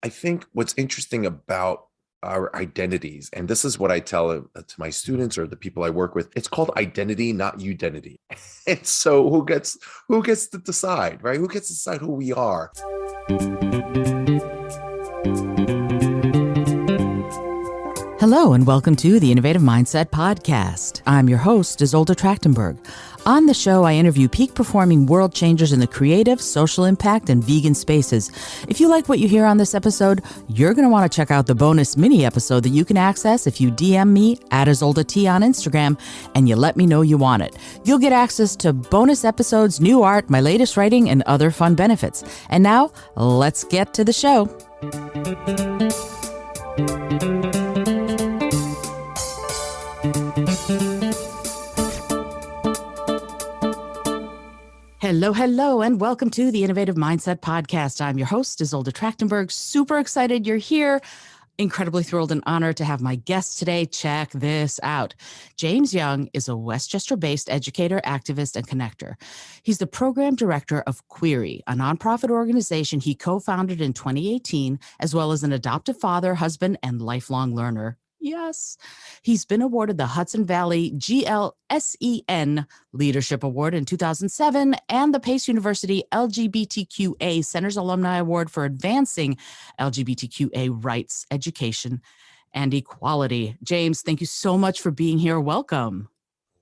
I think what's interesting about our identities, and this is what I tell to my students or the people I work with, it's called identity, not identity. And so who gets to decide, right? Who gets to decide who we are? Hello and welcome to the Innovative Mindset Podcast. I'm your host, Isolde Trachtenberg. On the show, I interview peak performing world changers in the creative, social impact, and vegan spaces. If you like what you hear on this episode, you're going to want to check out the bonus mini episode that you can access if you DM me at Isolde T on Instagram and you let me know you want it. You'll get access to bonus episodes, new art, my latest writing, and other fun benefits. And now, let's get to the show. Hello, and welcome to the Innovative Mindset Podcast. I'm your host, Isolde Trachtenberg. Super excited you're here. Incredibly thrilled and honored to have my guest today. Check this out. James Young is a Westchester-based educator, activist, and connector. He's the program director of Query, a nonprofit organization he co-founded in 2018, as well as an adoptive father, husband, and lifelong learner. Yes. He's been awarded the Hudson Valley GLSEN Leadership Award in 2007 and the Pace University LGBTQA Center's Alumni Award for advancing LGBTQA rights, education, and equality. James, thank you so much for being here. Welcome.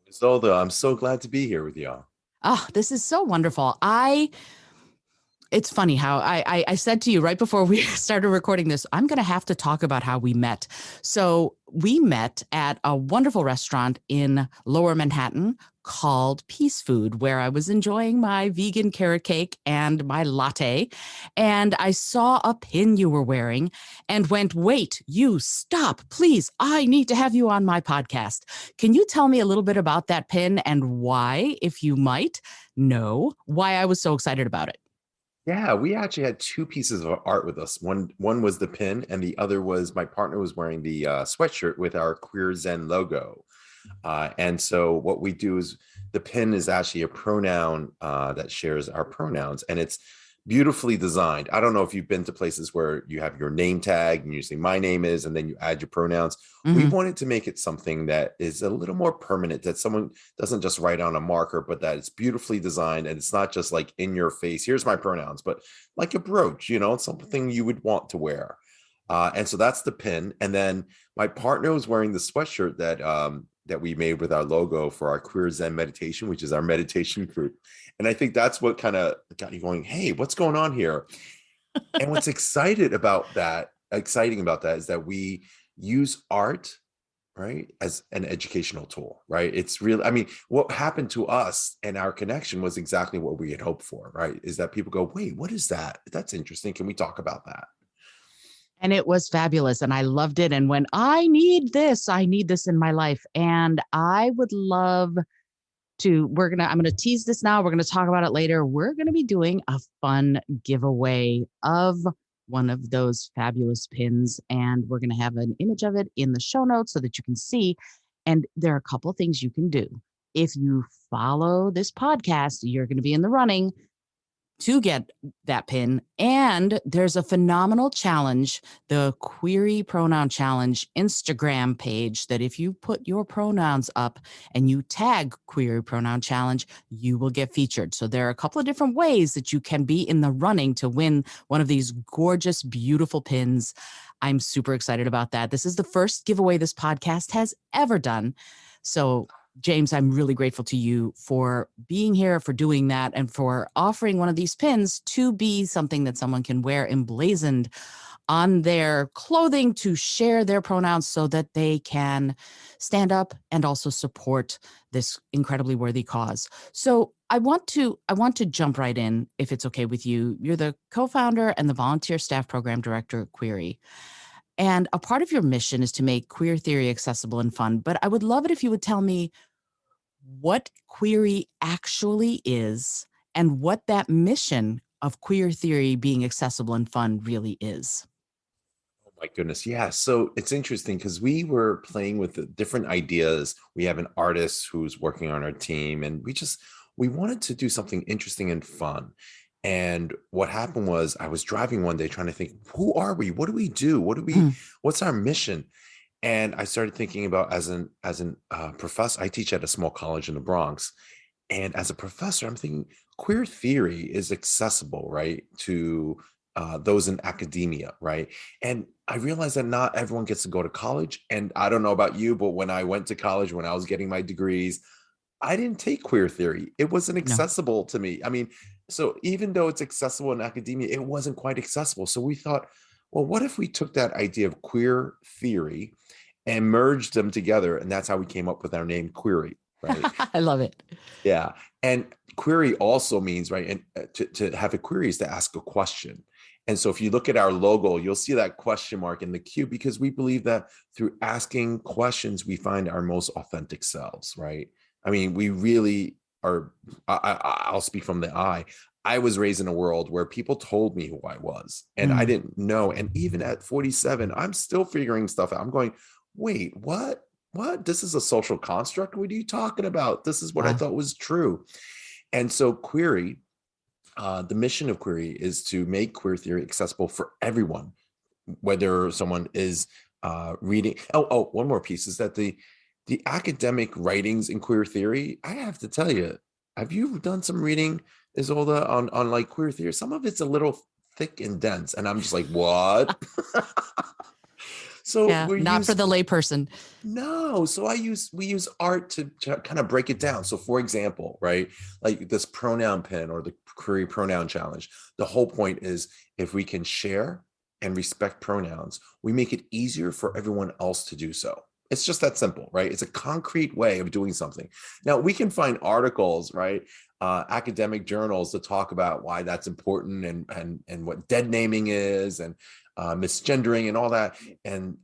Isolde, I'm so glad to be here with y'all. Oh, this is so wonderful. It's funny how I said to you right before we started recording this, I'm going to have to talk about how we met. So we met at a wonderful restaurant in Lower Manhattan called Peace Food, where I was enjoying my vegan carrot cake and my latte. And I saw a pin you were wearing and went, wait, you stop, please. I need to have you on my podcast. Can you tell me a little bit about that pin and why, if you might know, why I was so excited about it? Yeah, we actually had two pieces of art with us. One was the pin, and the other was my partner was wearing the sweatshirt with our Queer Zen logo. And so what we do is the pin is actually a pronoun that shares our pronouns, and it's beautifully designed. I don't know if you've been to places where you have your name tag and you say my name is, and then you add your pronouns. We wanted to make it something that is a little more permanent, that someone doesn't just write on a marker, but that it's beautifully designed. And it's not just like in your face, here's my pronouns, but like a brooch, it's something you would want to wear. And so that's the pin. And then my partner was wearing the sweatshirt that we made with our logo for our Queer Zen meditation, which is our meditation group. And I think that's what kind of got you going, hey, what's going on here? And what's exciting about that is that we use art, right, as an educational tool, right? It's really, what happened to us and our connection was exactly what we had hoped for, right? Is that people go, wait, what is that? That's interesting. Can we talk about that? And it was fabulous. And I loved it. And when I need this in my life. And I would love to, I'm going to tease this now. We're going to talk about it later. We're going to be doing a fun giveaway of one of those fabulous pins. And we're going to have an image of it in the show notes so that you can see. And there are a couple of things you can do. If you follow this podcast, you're going to be in the running to get that pin. And there's a phenomenal challenge, the Query Pronoun Challenge Instagram page, that if you put your pronouns up and you tag Query Pronoun Challenge, you will get featured. So there are a couple of different ways that you can be in the running to win one of these gorgeous, beautiful pins. I'm super excited about that. This is the first giveaway this podcast has ever done. So James, I'm really grateful to you for being here, for doing that, and for offering one of these pins to be something that someone can wear emblazoned on their clothing to share their pronouns so that they can stand up and also support this incredibly worthy cause. So I want to jump right in, if it's okay with you. You're the co-founder and the volunteer staff program director at Query. And a part of your mission is to make queer theory accessible and fun. But I would love it if you would tell me what Query actually is and what that mission of queer theory being accessible and fun really is. Oh my goodness. Yeah. So it's interesting because we were playing with the different ideas. We have an artist who's working on our team, and we wanted to do something interesting and fun. And what happened was I was driving one day trying to think, who are we? What do we do? Mm. What's our mission? And I started thinking about as an professor, I teach at a small college in the Bronx. And as a professor, I'm thinking queer theory is accessible, right, to those in academia, right? And I realized that not everyone gets to go to college. And I don't know about you, but when I went to college, when I was getting my degrees, I didn't take queer theory. It wasn't No. accessible to me. I mean, so even though it's accessible in academia, it wasn't quite accessible. So we thought, well, what if we took that idea of queer theory and merged them together? And that's how we came up with our name, Query, right? I love it. Yeah. And query also means, right, and to have a query is to ask a question. And so if you look at our logo, you'll see that question mark in the Q, because we believe that through asking questions, we find our most authentic selves, right? I mean, we really are. I'll speak from the I. I was raised in a world where people told me who I was, and I Mm. didn't know. And even at 47, I'm still figuring stuff out. I'm going, wait, what? What? This is a social construct? What are you talking about? This is what I Wow. thought was true. And so, Query, the mission of Query is to make queer theory accessible for everyone, whether someone is reading. One more piece is that the academic writings in queer theory, I have to tell you, have you done some reading, Isolda, on like queer theory? Some of it's a little thick and dense, and I'm just like, what? So Yeah, we not for use the layperson. no, so we use art to kind of break it down. So for example, right, like this pronoun pin or the query pronoun challenge, the whole point is if we can share and respect pronouns, we make it easier for everyone else to do so. It's just that simple, right? It's a concrete way of doing something. Now we can find articles, right, academic journals to talk about why that's important, and what dead naming is, and misgendering and all that, and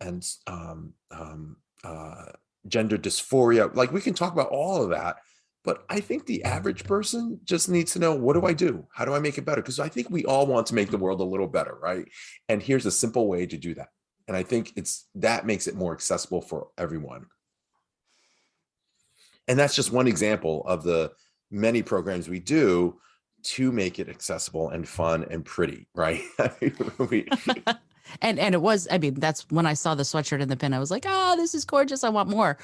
gender dysphoria. Like we can talk about all of that, but I think the average person just needs to know, what do I do? How do I make it better? Because I think we all want to make the world a little better, right? And here's a simple way to do that. And I think it's that makes it more accessible for everyone. And that's just one example of the many programs we do to make it accessible and fun and pretty, right? we, And it was, I mean, that's when I saw the sweatshirt and the pin, I was like, oh, this is gorgeous. I want more.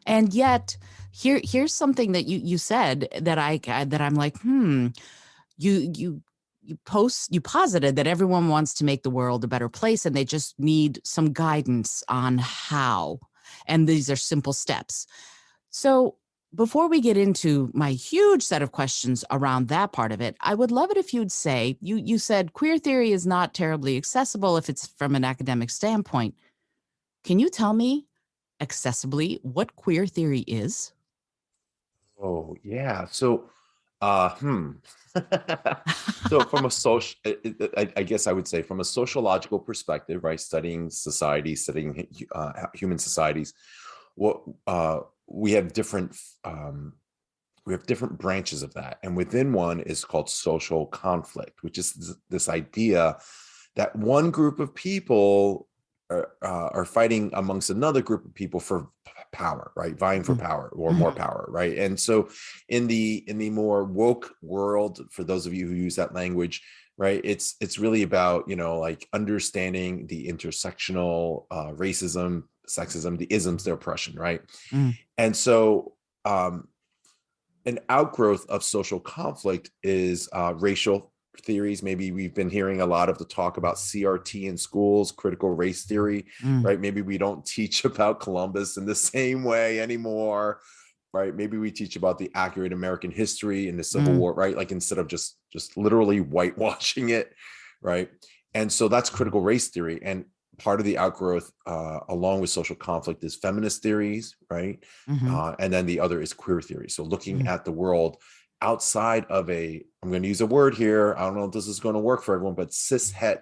And yet here's something that you said that I'm like, you you posited that everyone wants to make the world a better place and they just need some guidance on how. And these are simple steps. So before we get into my huge set of questions around that part of it, I would love it if you'd say, you said queer theory is not terribly accessible if it's from an academic standpoint. Can you tell me accessibly what queer theory is? oh yeah. So uh hmm. So from a social, I guess I would say from a sociological perspective, right, studying society, studying human societies, what we have different branches of that, and within one is called social conflict, which is this idea that one group of people are fighting amongst another group of people for power, right, vying for power or more Mhm. power, right? And so in the more woke world, for those of you who use that language, right, it's really about, like understanding the intersectional racism, sexism, the isms, the oppression, right? Mm. And so an outgrowth of social conflict is racial theories. Maybe we've been hearing a lot of the talk about CRT in schools, critical race theory, Mm. right? Maybe we don't teach about Columbus in the same way anymore, right? Maybe we teach about the accurate American history in the Civil Mm. War, right? Like instead of just literally whitewashing it, right? And so that's critical race theory. And part of the outgrowth, along with social conflict, is feminist theories, right? Mhm. And then the other is queer theory. So looking Mm. at the world outside of I'm going to use a word here, I don't know if this is going to work for everyone, but cishet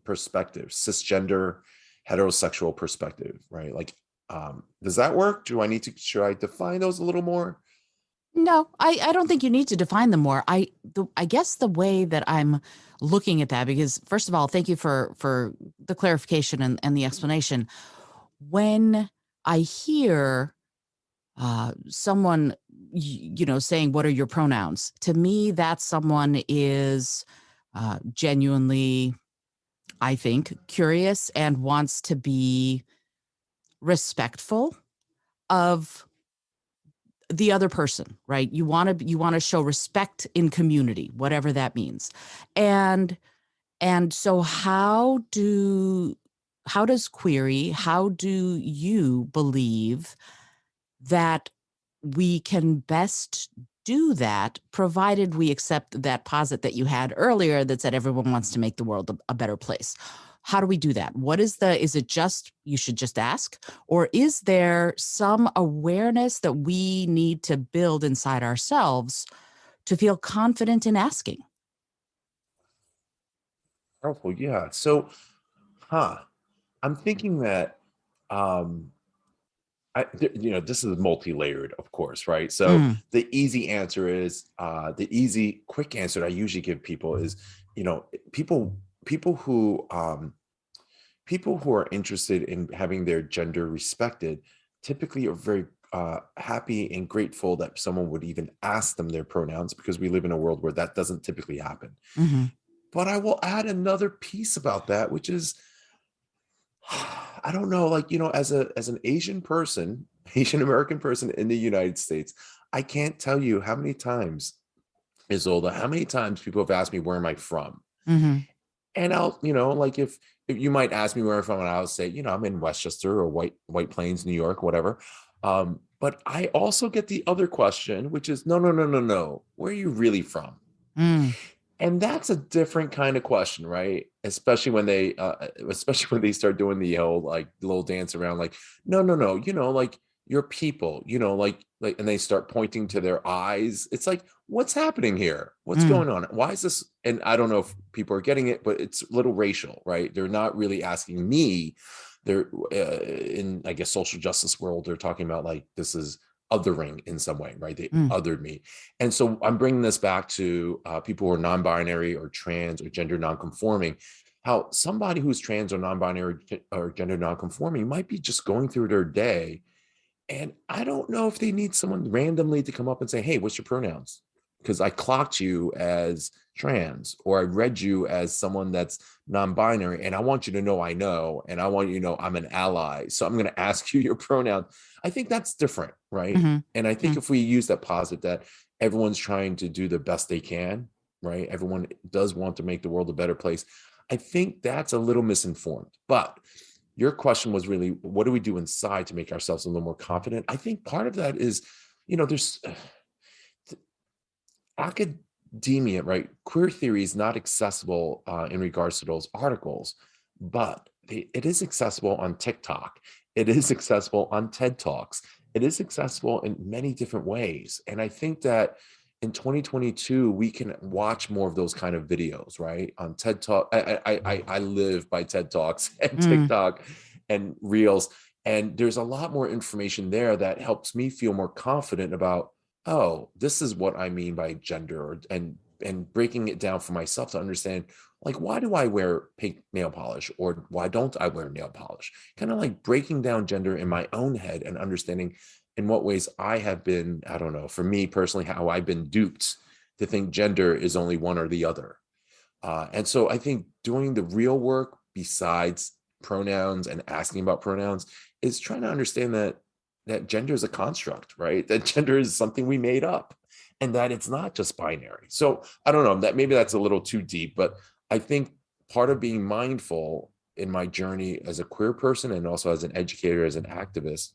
perspective, cisgender, heterosexual perspective, right? Like, does that work? Should I define those a little more? No, I don't think you need to define them more. I guess the way that I'm looking at that, because first of all, thank you for the clarification and the explanation. When I hear someone saying, what are your pronouns, to me that someone is genuinely, I think, curious and wants to be respectful of the other person, right? You want to show respect in community, whatever that means. And so how does query, how do you believe that we can best do that, provided we accept that posit that you had earlier that said everyone wants to make the world a better place? How do we do that? Is it just, you should just ask? Or is there some awareness that we need to build inside ourselves to feel confident in asking? Powerful. Yeah. So, I'm thinking that, um, this is multi-layered, of course, right? So Mm, the easy answer is, the easy, quick answer that I usually give people is, you know, people, people who, um, people who are interested in having their gender respected typically are very happy and grateful that someone would even ask them their pronouns, because we live in a world where that doesn't typically happen. hmm But I will add another piece about that, which is, I don't know, like, as an Asian person, Asian American person in the United States, I can't tell you how many times, Isolda, how many times people have asked me where am I from? hmm And I'll, like, if you might ask me where I'm from, and I'll say, I'm in Westchester or White Plains, New York, whatever. But I also get the other question, which is, no, no, no, no, no. Where are you really from? mm, And that's a different kind of question, right? Especially when they start doing the whole like little dance around, like, no, no, no, like your people, and they start pointing to their eyes. It's like, what's happening here? What's mm, going on? Why is this? And I don't know if people are getting it, but it's a little racial, right? They're not really asking me. They're in, I guess, social justice world. They're talking about like, this is othering in some way, right? They mm, othered me. And so I'm bringing this back to people who are non-binary or trans or gender non-conforming. How somebody who's trans or non-binary or gender non-conforming might be just going through their day, and I don't know if they need someone randomly to come up and say, "Hey, what's your pronouns?" Because I clocked you as trans, or I read you as someone that's non-binary, and I want you to know, and I want you to know I'm an ally. So I'm going to ask you your pronoun. I think that's different, right? hmm And I think if we use that posit that everyone's trying to do the best they can, right? Everyone does want to make the world a better place. I think that's a little misinformed. But your question was really, what do we do inside to make ourselves a little more confident? I think part of that is, there's academia, right? Queer theory is not accessible in regards to those articles, but it is accessible on TikTok. It is accessible on TED Talks. It is accessible in many different ways. And I think that in 2022, we can watch more of those kind of videos, right? On TED Talk. I live by TED Talks and mm, TikTok and Reels. And there's a lot more information there that helps me feel more confident about, oh, this is what I mean by gender, and breaking it down for myself to understand, like, why do I wear pink nail polish, or why don't I wear nail polish? Kind of like breaking down gender in my own head and understanding in what ways I have been, I don't know, for me personally, how I've been duped to think gender is only one or the other. And so I think doing the real work besides pronouns and asking about pronouns is trying to understand that gender is a construct, right? That gender is something we made up, and that it's not just binary. So I don't know, that maybe that's a little too deep, but I think part of being mindful in my journey as a queer person and also as an educator, as an activist,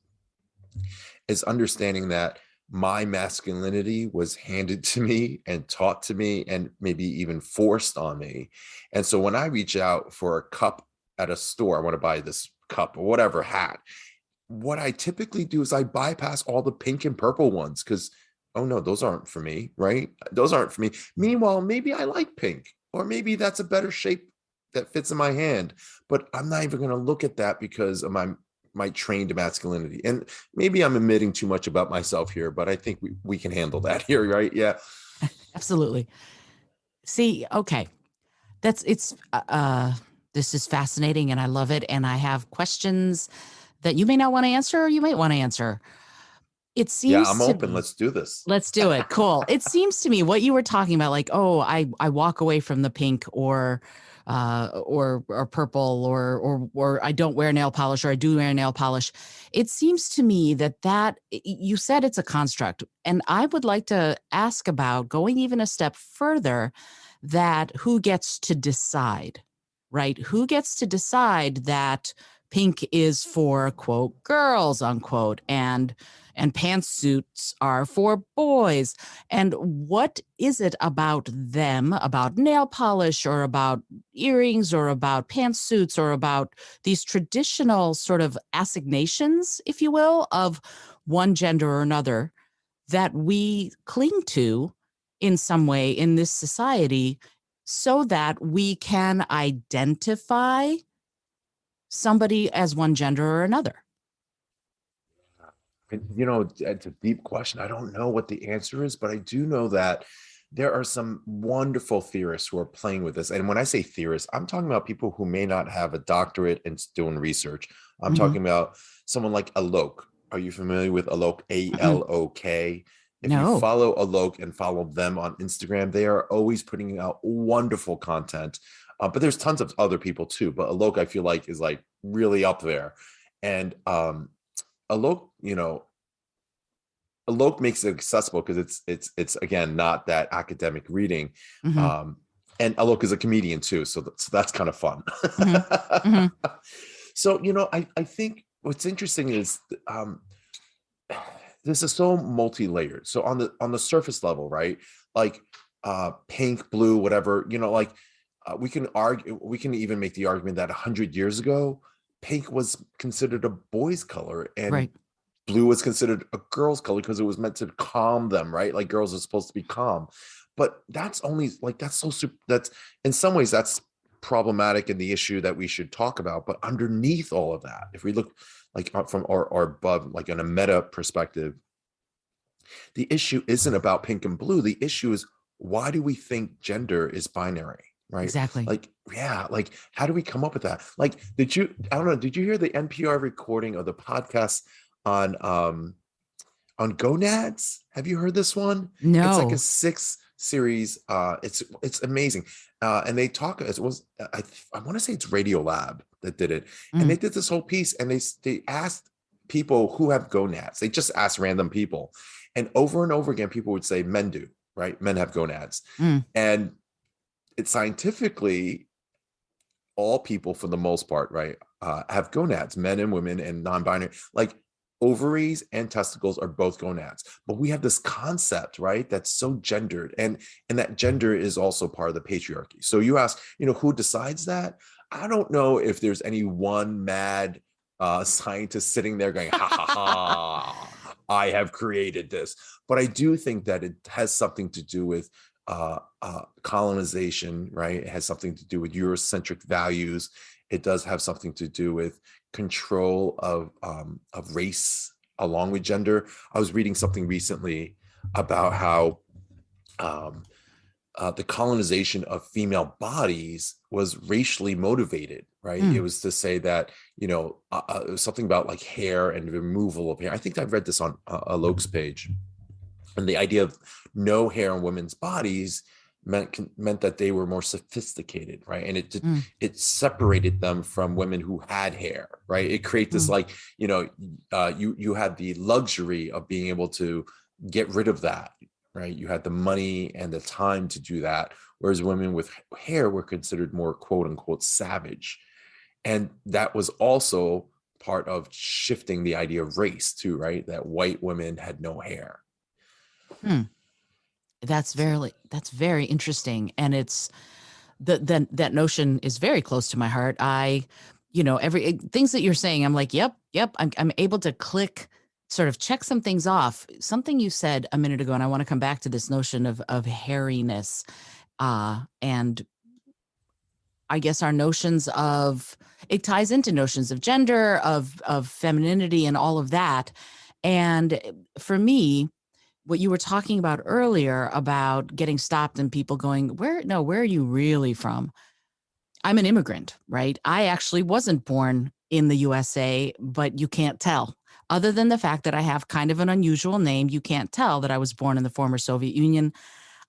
is understanding that my masculinity was handed to me and taught to me and maybe even forced on me. And so when I reach out for a cup at a store, I want to buy this cup or whatever hat, what I typically do is I bypass all the pink and purple ones because, oh no, those aren't for me, right? Those aren't for me. Meanwhile, maybe I like pink, or maybe that's a better shape that fits in my hand, but I'm not even going to look at that because of my trained masculinity. And maybe I'm admitting too much about myself here, but I think we can handle that here, right? Yeah. absolutely. See, okay. That's it's this is fascinating and I love it. And I have questions that you may not want to answer or you might want to answer. It Yeah, seems I'm to open. me. Let's do this. Let's do it. Cool. It seems to me what you were talking about, like, oh, I walk away from the pink or purple or I don't wear nail polish or I do wear nail polish. It seems to me that you said it's a construct, and I would like to ask about going even a step further, that who gets to decide, right? Who gets to decide that pink is for quote girls unquote and pantsuits are for boys. And what is it about them, about nail polish or about earrings or about pantsuits or about these traditional sort of assignations, if you will, of one gender or another that we cling to in some way in this society so that we can identify somebody as one gender or another? And, it's a deep question. I don't know what the answer is, but I do know that there are some wonderful theorists who are playing with this. And when I say theorists, I'm talking about people who may not have a doctorate and doing research. I'm Mm-hmm. talking about someone like Alok. Are you familiar with Alok? Mm-mm. Alok. If you No. follow Alok and follow them on Instagram, they are always putting out wonderful content. But there's tons of other people too. But Alok, I feel like, is like really up there. And Alok, Alok makes it accessible because it's again not that academic reading. Mm-hmm. Um, and Alok is a comedian too, so that's kind of fun. Mm-hmm. Mm-hmm. So I think what's interesting is this is so multi-layered. So on the surface level, right? Like pink, blue, whatever, like we can argue, we can even make the argument that 100 years ago, pink was considered a boy's color and Right. blue was considered a girl's color because it was meant to calm them, right? Like girls are supposed to be calm. But that's only like that's so super, that's in some ways that's problematic in the issue that we should talk about. But underneath all of that, if we look like from or above, like in a meta perspective, the issue isn't about pink and blue. The issue is, why do we think gender is binary? Right. Exactly. Like, yeah, like how do we come up with that? Like, I don't know, did you hear the NPR recording of the podcast on gonads? Have you heard this one? It's like a No. 6 series. It's amazing. And they talk, it was I want to say it's Radio Lab that did it. And Mm. they did this whole piece and they asked people who have gonads. They just asked random people. And over again, people would say men do, right? Men have gonads. Mm. And it's scientifically, all people for the most part, right, have gonads, men and women and non-binary. Like ovaries and testicles are both gonads, but we have this concept, right, that's so gendered, and that gender is also part of the patriarchy. So you ask, who decides that? I don't know if there's any one mad scientist sitting there going, ha ha ha, I have created this. But I do think that it has something to do with colonization, right? It has something to do with Eurocentric values. It does have something to do with control of race along with gender. I was reading something recently about how the colonization of female bodies was racially motivated, right? It Mm. was to say that, it was something about like hair and removal of hair. I think I've read this on Alok's page. And the idea of no hair on women's bodies meant that they were more sophisticated, right? And Mm. it separated them from women who had hair, right? It created this Mm. like, you had the luxury of being able to get rid of that, right? You had the money and the time to do that, whereas women with hair were considered more quote unquote savage. And that was also part of shifting the idea of race too, right? That white women had no hair. Hmm. That's very interesting, and it's that notion is very close to my heart. Every things that you're saying, I'm like, yep. I'm able to click, sort of check some things off. Something you said a minute ago, and I want to come back to this notion of hairiness, and I guess our notions of it ties into notions of gender, of femininity, and all of that. And for me, what you were talking about earlier about getting stopped and people going, where are you really from? I'm an immigrant, right? I actually wasn't born in the USA, but you can't tell. other than the fact that I have kind of an unusual name. You can't tell that I was born in the former Soviet Union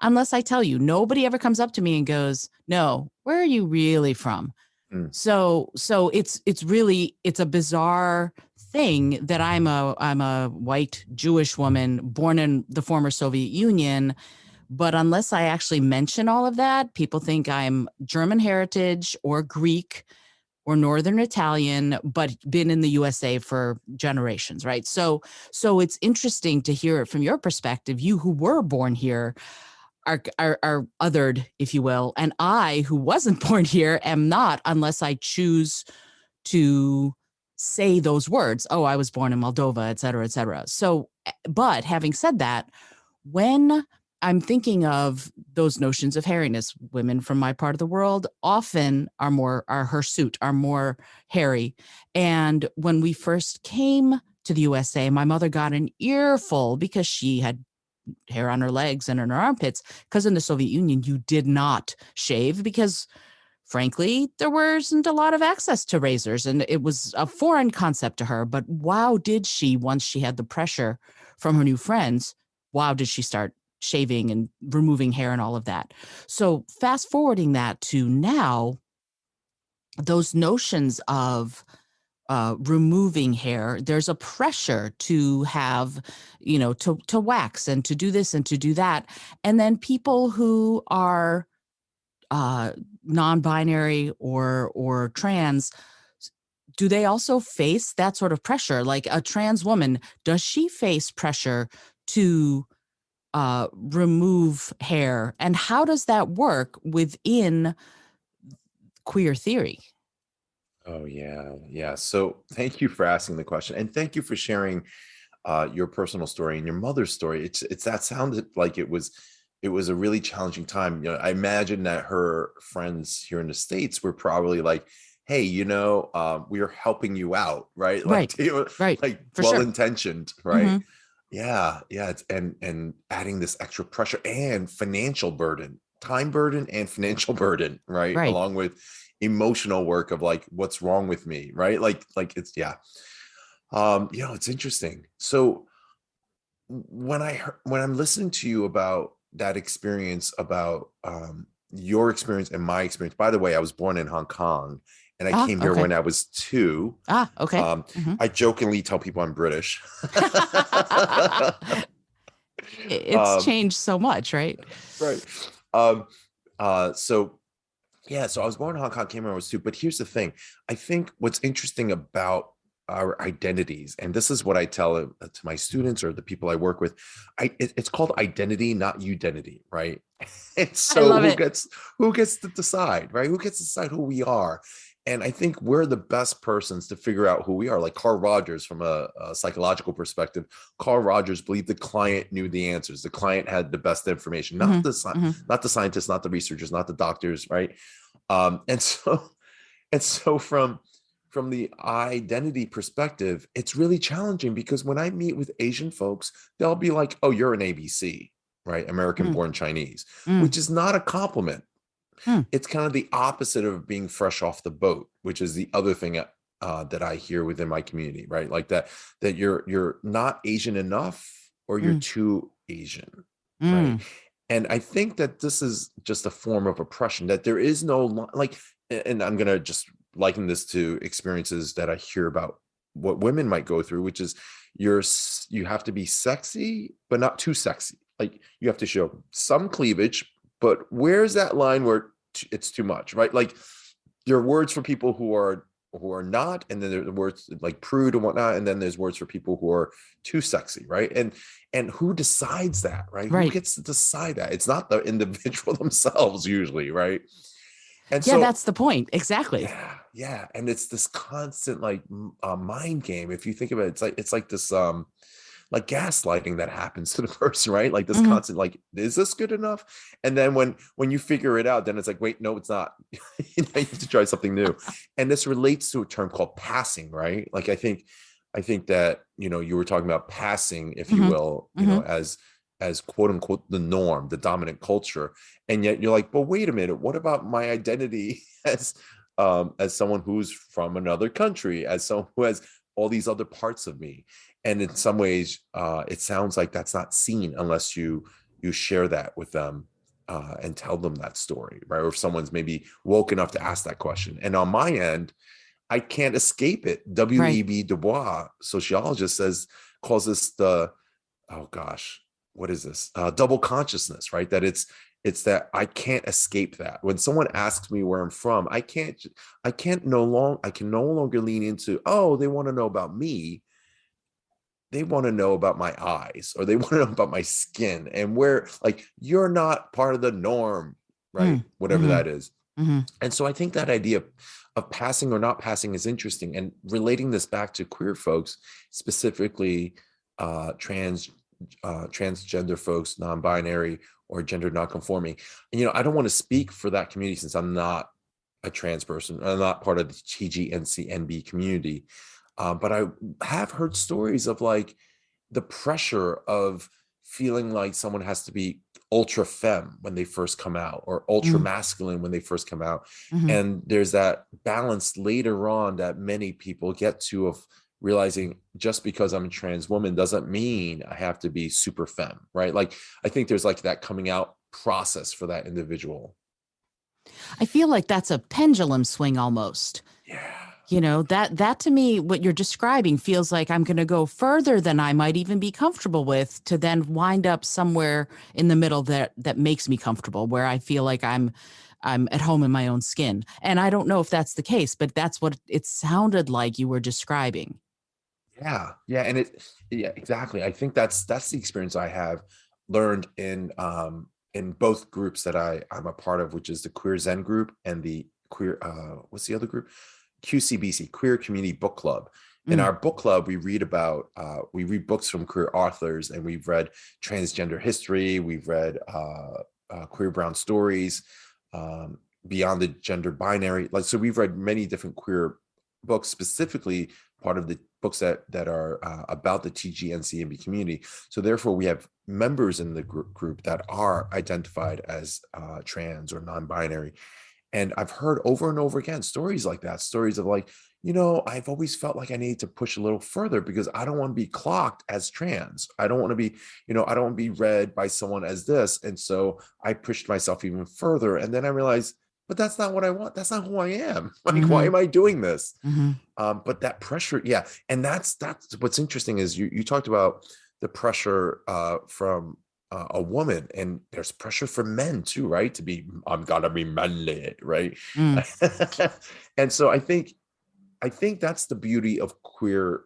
unless I tell you. Nobody ever comes up to me and goes, "No, where are you really from?" Mm. So it's a bizarre thing that I'm a white Jewish woman born in the former Soviet Union, but unless I actually mention all of that, people think I'm German heritage or Greek or Northern Italian, but been in the USA for generations, right? So it's interesting to hear it from your perspective, you who were born here are othered, if you will. And I, who wasn't born here, am not unless I choose to say those words. Oh, I was born in Moldova, et cetera, et cetera. So, but having said that, when I'm thinking of those notions of hairiness, women from my part of the world often are hirsute, are more hairy. And when we first came to the USA, my mother got an earful because she had hair on her legs and in her armpits, because in the Soviet Union, you did not shave because, frankly, there wasn't a lot of access to razors and it was a foreign concept to her. But wow, did she, once she had the pressure from her new friends, wow, did she start shaving and removing hair and all of that. So fast forwarding that to now, those notions of removing hair, there's a pressure to have, to wax and to do this and to do that. And then people who are uh, non-binary or trans, do they also face that sort of pressure? Like a trans woman, does she face pressure to remove hair? And how does that work within queer theory? Oh yeah, yeah. So thank you for asking the question, and thank you for sharing your personal story and your mother's story. It's that sounded like it was a really challenging time. I imagine that her friends here in the States were probably like, "Hey, we are helping you out, right?" Like Right, they were right, like for well sure. intentioned, right? Hmm. Yeah, yeah. And adding this extra pressure and financial burden, time burden, and financial burden, right? Right. Along with emotional work of like, what's wrong with me, right? Like it's yeah. It's interesting. So when I'm listening to you about that experience, about your experience and my experience. By the way, I was born in Hong Kong, and I Ah, came here okay. when I was 2. Ah, okay. Um, Hmm. I jokingly tell people I'm British. It's um, changed so much, right? right. Um, so yeah, so I was born in Hong Kong, came when I was 2. But here's the thing: I think what's interesting about our identities, and this is what I tell to my students or the people I work with, it's called identity, not identity, right? And I so love who it. gets to decide, right? Who gets to decide who we are? And I think we're the best persons to figure out who we are. Like Carl Rogers, from a psychological perspective, Carl Rogers believed the client knew the answers. The client had the best information, Hmm. Hmm. not the scientists, not the researchers, not the doctors, right? And so from the identity perspective, it's really challenging because when I meet with Asian folks, they'll be like, "Oh, you're an ABC, right? American Mm, born Chinese," mm, which is not a compliment. mm, It's kind of the opposite of being fresh off the boat, which is the other thing that I hear within my community, right? Like that you're not Asian enough or you're mm, too Asian, right? mm. And I think that this is just a form of oppression, that there is no like, and I'm gonna just liken this to experiences that I hear about what women might go through, which is you have to be sexy but not too sexy. Like you have to show some cleavage, but where's that line where it's too much, right? Like there are words for people who are not, and then there are words like prude and whatnot, and then there's words for people who are too sexy, right? And who decides that, right? Who Right. gets to decide that? It's not the individual themselves usually, right? And Yeah, so that's the point. Exactly. yeah, yeah, and it's this constant like mind game. If you think about it, it's like this like gaslighting that happens to the person, right? Like this Hmm. constant like, is this good enough? And then when you figure it out, then it's like, wait, no, it's not. You have to try something new. And this relates to a term called passing, right? Like I think that you were talking about passing, if you Hmm. will, Hmm. as quote unquote the norm, the dominant culture. And yet you're like, but wait a minute, what about my identity as someone who's from another country, as someone who has all these other parts of me. And in some ways, it sounds like that's not seen unless you share that with them, and tell them that story, right? Or if someone's maybe woke enough to ask that question. And on my end, I can't escape it. Right. W.E.B. Du Bois, sociologist, calls this the, oh gosh, what is this? Double consciousness, right? That it's that I can't escape that. When someone asks me where I'm from, I can no longer lean into, oh, they want to know about me. They want to know about my eyes, or they want to know about my skin, and where, like, you're not part of the norm, right? Whatever Mm-hmm. that is. Mm-hmm. And so I think that idea of passing or not passing is interesting, and relating this back to queer folks, specifically transgender folks, non-binary or gender non-conforming. And, I don't want to speak for that community since I'm not a trans person. I'm not part of the TGNCNB community. But I have heard stories of, like, the pressure of feeling like someone has to be ultra femme when they first come out, or ultra masculine when they first come out. Mm-hmm. And there's that balance later on that many people get to, of realizing, just because I'm a trans woman doesn't mean I have to be super femme, right? Like, I think there's like that coming out process for that individual. I feel like that's a pendulum swing almost. Yeah. That to me, what you're describing feels like I'm going to go further than I might even be comfortable with, to then wind up somewhere in the middle that makes me comfortable, where I feel like I'm at home in my own skin. And I don't know if that's the case, but that's what it sounded like you were describing. Yeah, and yeah, exactly. I think that's the experience I have learned in both groups that I'm a part of, which is the Queer Zen group and the queer what's the other group? QCBC, Queer Community Book Club. In our book club, we read books from queer authors, and we've read transgender history, we've read queer brown stories, beyond the gender binary. Like, so we've read many different queer books, specifically part of the books that are about the TGNCNB community. So therefore, we have members in the group that are identified as trans or non-binary. And I've heard over and over again stories like that, stories of, like, I've always felt like I need to push a little further because I don't want to be clocked as trans. I don't want to be, I don't want to be read by someone as this. And so I pushed myself even further. And then I realized, but that's not what I want. That's not who I am. Like, why am I doing this? But that pressure, yeah. And that's what's interesting is you talked about the pressure from a woman, and there's pressure for men too, right? To be, I'm gotta be manly, right? And so I think that's the beauty of queer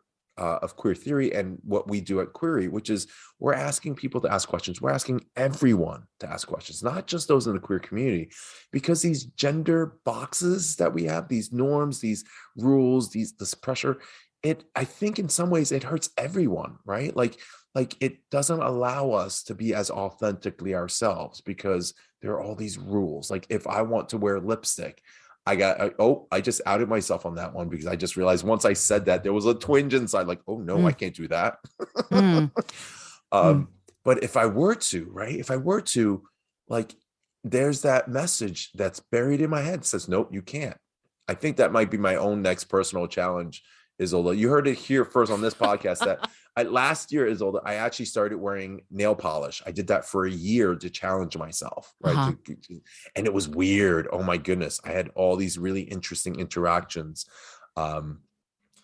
theory and what we do at Query, which is we're asking people to ask questions. We're asking everyone to ask questions, not just those in the queer community, because these gender boxes that we have, these norms, these rules, this pressure, I think in some ways it hurts everyone, right? Like it doesn't allow us to be as authentically ourselves because there are all these rules. Like, if I want to wear lipstick, I just outed myself on that one, because I just realized once I said that, there was a twinge inside, like, oh no, I can't do that. But if I were to, right, like, there's that message that's buried in my head that says, nope, you can't. I think that might be my own next personal challenge, Isolde. You heard it here first on this podcast that last year, Isolde, I actually started wearing nail polish. I did that for a year to challenge myself, right? And it was weird. Oh my goodness. I had all these really interesting interactions. But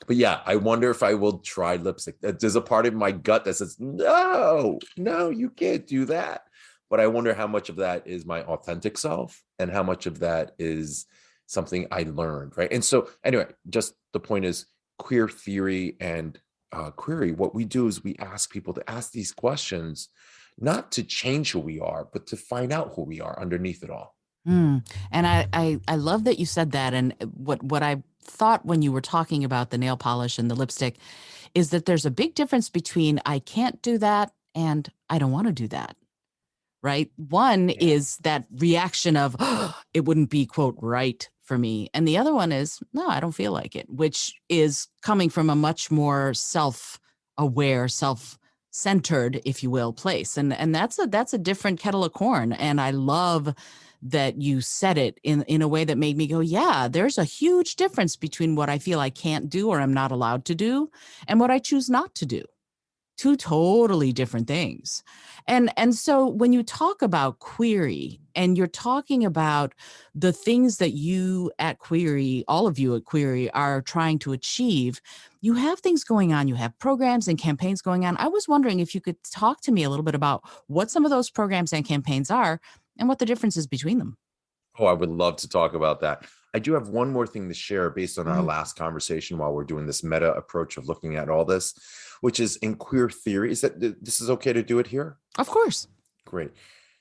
yeah, I wonder if I will try lipstick. There's a part of my gut that says, no, you can't do that. But I wonder how much of that is my authentic self and how much of that is something I learned, right? And so anyway, just the point is, queer theory and Query, what we do is we ask people to ask these questions, not to change who we are, but to find out who we are underneath it all. And I love that you said that. And what I thought when you were talking about the nail polish and the lipstick is that there's a big difference between I can't do that and I don't want to do that. Right. One is that reaction of it wouldn't be, quote, right for me. And the other one is, no, I don't feel like it, which is coming from a much more self-aware, self-centered, if you will, place. And that's a different kettle of corn. And I love that you said it in a way that made me go, yeah, there's a huge difference between what I feel I can't do or I'm not allowed to do and what I choose not to do. Two totally different things. And so when you talk about query and you're talking about the things that you at query, all of you at query are trying to achieve, you have things going on, you have programs and campaigns going on. I was wondering if you could talk to me a little bit about what some of those programs and campaigns are and what the difference is between them. Oh, I would love to talk about that. I do have one more thing to share based on our Mhm. last conversation while we're doing this meta approach of looking at all this, which is in queer theory. Is that this is okay to do it here? Of course. Great.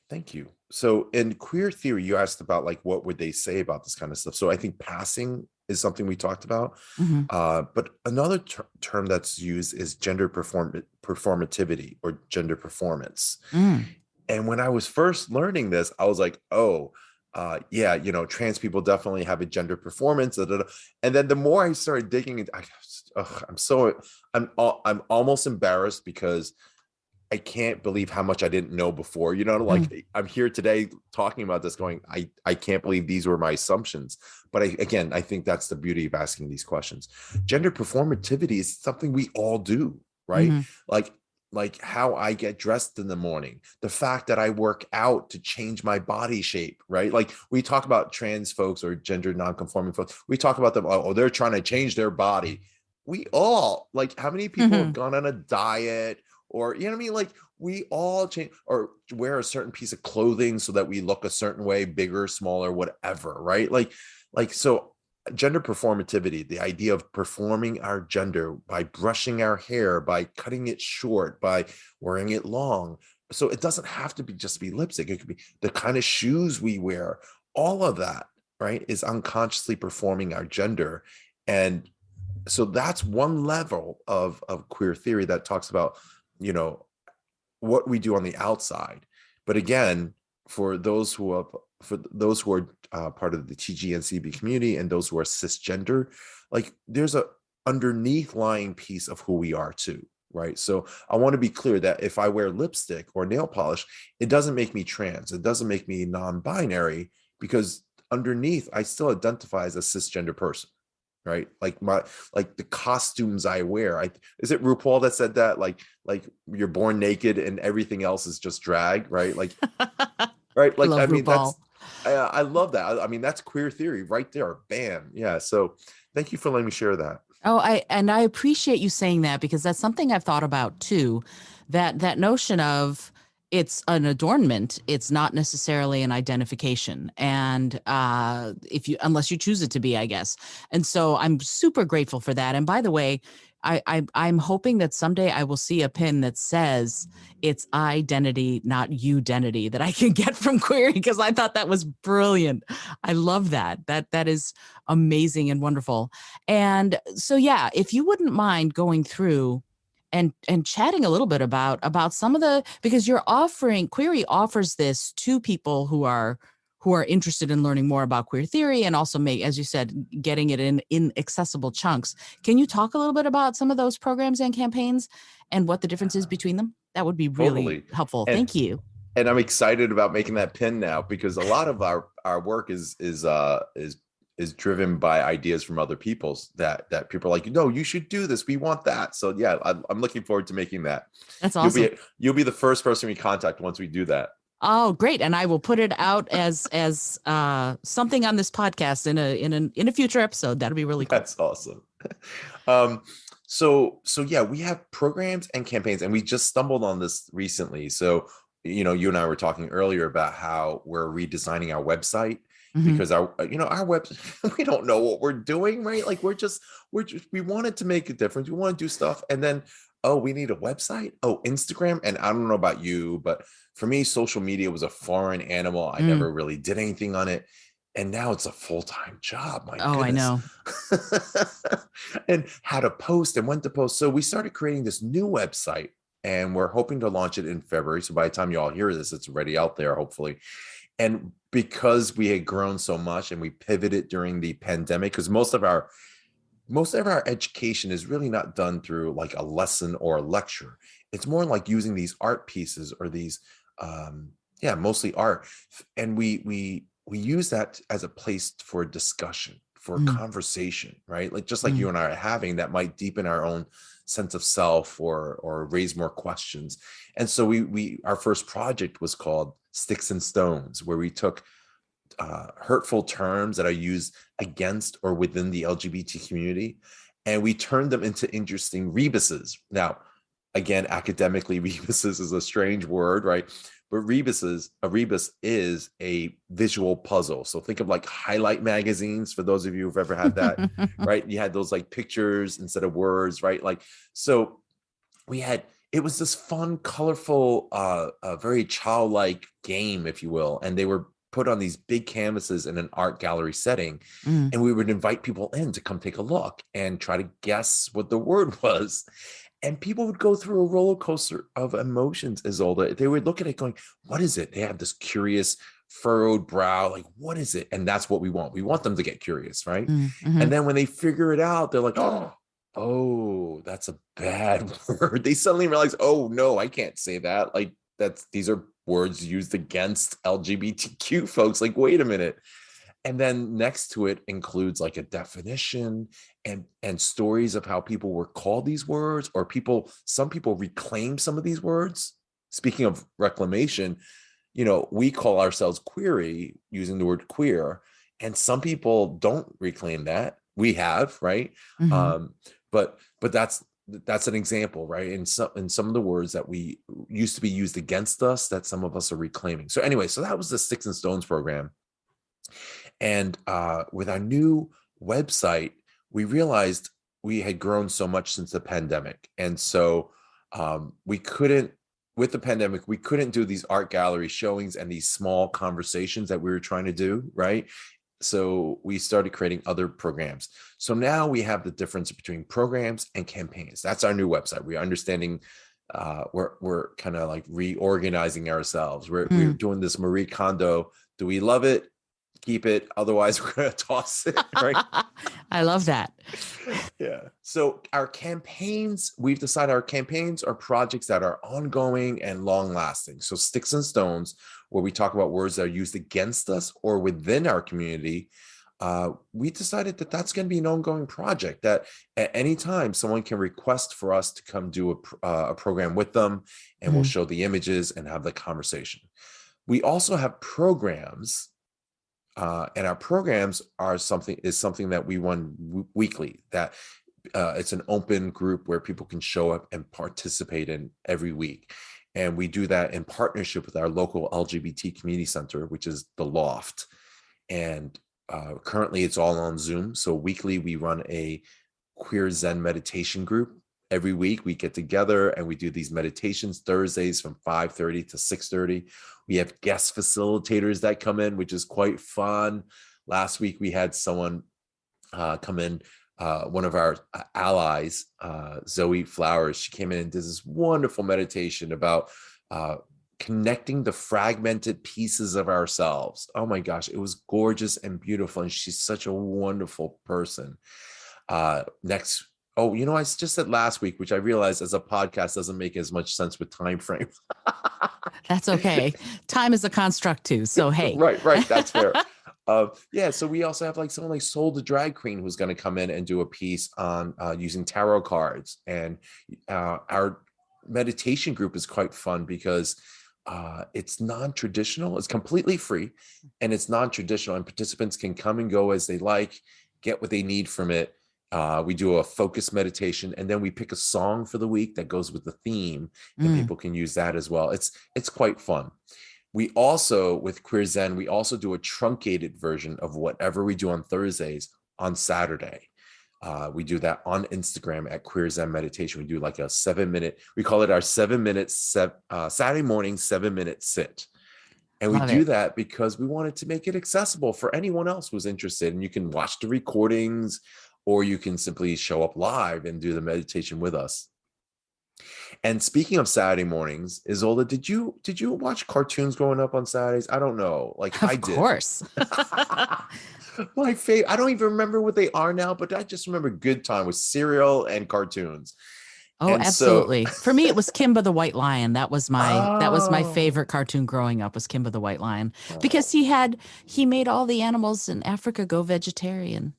Thank you. So in queer theory, you asked about like what would they say about this kind of stuff. So I think passing is something we talked about. Mhm. But another term that's used is gender performativity or gender performance. Mm. And when I was first learning this, I was like, oh, yeah, trans people definitely have a gender performance. Da, da, da. And then the more I started digging into, I'm almost embarrassed because I can't believe how much I didn't know before. Mm. Like I'm here today talking about this going, I can't believe these were my assumptions. But I think that's the beauty of asking these questions. Gender performativity is something we all do, right? Mhm. Like how I get dressed in the morning, the fact that I work out to change my body shape, right? Like we talk about trans folks or gender nonconforming folks. We talk about them, oh, they're trying to change their body. We all, like, how many people have Mhm. gone on a diet or, you know what I mean? Like we all change or wear a certain piece of clothing so that we look a certain way, bigger, smaller, whatever, right? So gender performativity, the idea of performing our gender by brushing our hair, by cutting it short, by wearing it long. So it doesn't have to be just be lipstick. It could be the kind of shoes we wear. All of that, right, is unconsciously performing our gender. And so that's one level of queer theory that talks about, you know, what we do on the outside. But again, for those who are part of the TGNCB community and those who are cisgender, like there's a underneath lying piece of who we are too, right? So I want to be clear that if I wear lipstick or nail polish, it doesn't make me trans. It doesn't make me non-binary because underneath I still identify as a cisgender person, right? Like the costumes I wear. Is it RuPaul that said that? Like you're born naked and everything else is just drag, right? Like right. I Like love I mean RuPaul. I love that. I mean that's queer theory right there. Bam. Yeah. So thank you for letting me share that. Oh, I appreciate you saying that because that's something I've thought about too. That notion of it's an adornment, it's not necessarily an identification, and if you unless you choose it to be, I guess. And so I'm super grateful for that. And by the way, I'm hoping that someday I will see a pin that says it's identity, not you-identity that I can get from query because I thought that was brilliant. I love that. That is amazing and wonderful. And so yeah, if you wouldn't mind going through and chatting a little bit about some of the because you're offering query offers this to people who are interested in learning more about queer theory and also make, as you said, getting it in accessible chunks. Can you talk a little bit about some of those programs and campaigns and what the difference is between them? That would be really Totally. helpful. And Thank you. and I'm excited about making that pin now because a lot of our work is driven by ideas from other people's that people are like, no, you should do this. We want that. So yeah, I'm looking forward to making that. That's You'll awesome. be you'll be the first person we contact once we do that. Oh, great! And I will put it out as something on this podcast in a future episode. That'll be really cool. That's awesome. Um, so yeah, we have programs and campaigns, and we just stumbled on this recently. So, you and I were talking earlier about how we're redesigning our website Mhm. because our web we don't know what we're doing, right? Like we wanted to make a difference. We want to do stuff, and then oh, we need a website. Oh, Instagram. And I don't know about you, but for me, social media was a foreign animal. I Mm. never really did anything on it. And now it's a full-time job. My Oh, I goodness. know. And how to post and when to post. So we started creating this new website and we're hoping to launch it in February. So by the time you all hear this, it's already out there, hopefully. And because we had grown so much and we pivoted during the pandemic, because most of our education is really not done through like a lesson or a lecture. It's more like using these art pieces or these, yeah, mostly art. And we we use that as a place for discussion, for Mm, conversation, right? Like just like mm. you and I are having, that might deepen our own sense of self or raise more questions. And so we our first project was called Sticks and Stones, where we took hurtful terms that are used against or within the LGBT community, and we turned them into interesting rebuses. Now, again, academically, rebuses is a strange word, right? But a rebus is a visual puzzle. So think of like highlight magazines for those of you who've ever had that, right? You had those like pictures instead of words, right? Like, so we had, it was this fun, colorful, very childlike game, if you will. And they were put on these big canvases in an art gallery setting. Mm. And we would invite people in to come take a look and try to guess what the word was. And people would go through a roller coaster of emotions, Isolde. They would look at it going, what is it? They have this curious, furrowed brow, like, what is it? And that's what we want. We want them to get curious, right? Mm, And mhm. then when they figure it out, they're like, oh, that's a bad word. They suddenly realize, oh no, I can't say that. Like, these are words used against LGBTQ folks. Like, wait a minute. And then next to it includes like a definition and stories of how people were called these words, or some people reclaim some of these words. Speaking of reclamation, we call ourselves query using the word queer, and some people don't reclaim that. We have, right? Mhm. um but that's an example, right? In some of the words that we used to be used against us, that some of us are reclaiming. So anyway, so that was the Sticks and Stones program. And with our new website, we realized we had grown so much since the pandemic. And so we couldn't, with the pandemic, we couldn't do these art gallery showings and these small conversations that we were trying to do, right? So we started creating other programs. So now we have the difference between programs and campaigns. That's our new website. We're understanding, we're kind of like reorganizing ourselves. We're Mm. doing this Marie Kondo. Do we love it? Keep it. Otherwise, we're going to toss it, right? I love that. Yeah. So our campaigns, we've decided our campaigns are projects that are ongoing and long lasting. So Sticks and Stones, where we talk about words that are used against us or within our community, we decided that that's going to be an ongoing project, that at any time someone can request for us to come do a program with them, and we'll Mm. show the images and have the conversation. We also have programs, and our programs are something that we run weekly, that it's an open group where people can show up and participate in every week. And we do that in partnership with our local LGBT community center, which is the Loft. And currently it's all on Zoom. So weekly we run a queer Zen meditation group. Every week we get together and we do these meditations Thursdays from 5:30 to 6:30. We have guest facilitators that come in, which is quite fun. Last week we had someone come in, one of our allies, Zoe Flowers. She came in and did this wonderful meditation about connecting the fragmented pieces of ourselves. Oh my gosh, it was gorgeous and beautiful. And she's such a wonderful person. Next, oh, I just said last week, which I realized as a podcast doesn't make as much sense with time frame. That's okay. Time is a construct too. So, hey. Right. That's fair. Yeah. So we also have like someone like Soul the Drag Queen who's going to come in and do a piece on using tarot cards. And our meditation group is quite fun because it's non-traditional. It's completely free and it's non-traditional, and participants can come and go as they like, get what they need from it. We do a focused meditation, and then we pick a song for the week that goes with the theme, and Mm. people can use that as well. It's quite fun. We also, with Queer Zen, we also do a truncated version of whatever we do on Thursdays on Saturday. We do that on Instagram at Queer Zen Meditation. We do like a 7-minute, we call it our 7-minute Saturday morning 7-minute sit. And we Love do it. that because we wanted to make it accessible for anyone else who's interested. And you can watch the recordings, or you can simply show up live and do the meditation with us. And speaking of Saturday mornings, Isolde, did you watch cartoons growing up on Saturdays? I don't know. Like I Of did. course. My favorite, I don't even remember what they are now, but I just remember good time with cereal and cartoons. Oh, And so, absolutely. For me, it was Kimba the White Lion. That was my oh, favorite cartoon growing up was Kimba the White Lion because oh, he made all the animals in Africa go vegetarian.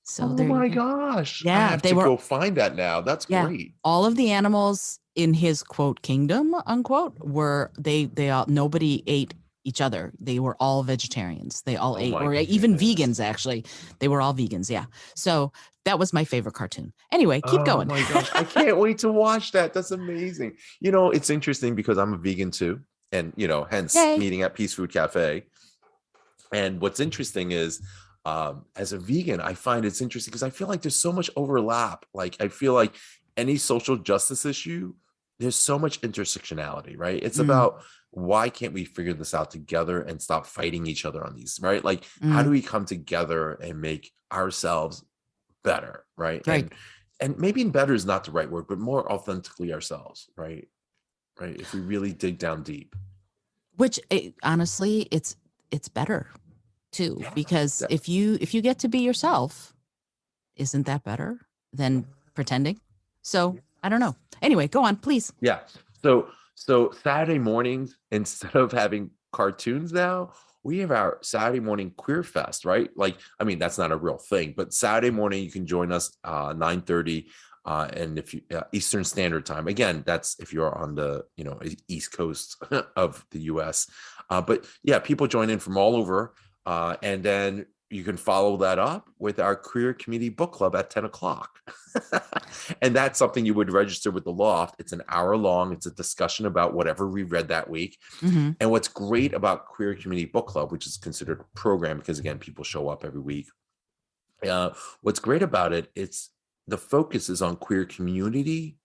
So oh there you my go. gosh. I Yeah, have they to were go find that now. That's yeah, great. all of the animals in his quote kingdom unquote were they all nobody ate each other. They were all vegetarians. They all Oh ate my or even goodness. vegans actually. They were all vegans, yeah. So that was my favorite cartoon. Anyway, keep Oh going. my gosh. I can't wait to watch that. That's amazing. It's interesting because I'm a vegan too. And, hence Yay. meeting at Peace Food Cafe. And what's interesting is, as a vegan, I find it's interesting because I feel like there's so much overlap. Like, I feel like any social justice issue, there's so much intersectionality, right? It's Mm, about why can't we figure this out together and stop fighting each other on these, right? Like, how do mm, we come together and make ourselves better, right? right. And maybe better is not the right word, but more authentically ourselves, right? Right. If we really dig down deep. Which honestly, it's better too Yeah. because if you get to be yourself, isn't that better than pretending? So I don't know. Anyway, go on, please. Yeah. So Saturday mornings, instead of having cartoons now, we have our Saturday morning queer fest, right? Like, I mean, that's not a real thing, but Saturday morning you can join us 9:30 and if you Eastern Standard Time. Again, that's if you're on the, East Coast of the US. But yeah, people join in from all over. And then you can follow that up with our queer community book club at 10 o'clock. And that's something you would register with the Loft. It's an hour long. It's a discussion about whatever we read that week. Mm-hmm. And what's great about Queer Community Book Club, which is considered a program because again, people show up every week. What's great about it, it's the focus is on queer community.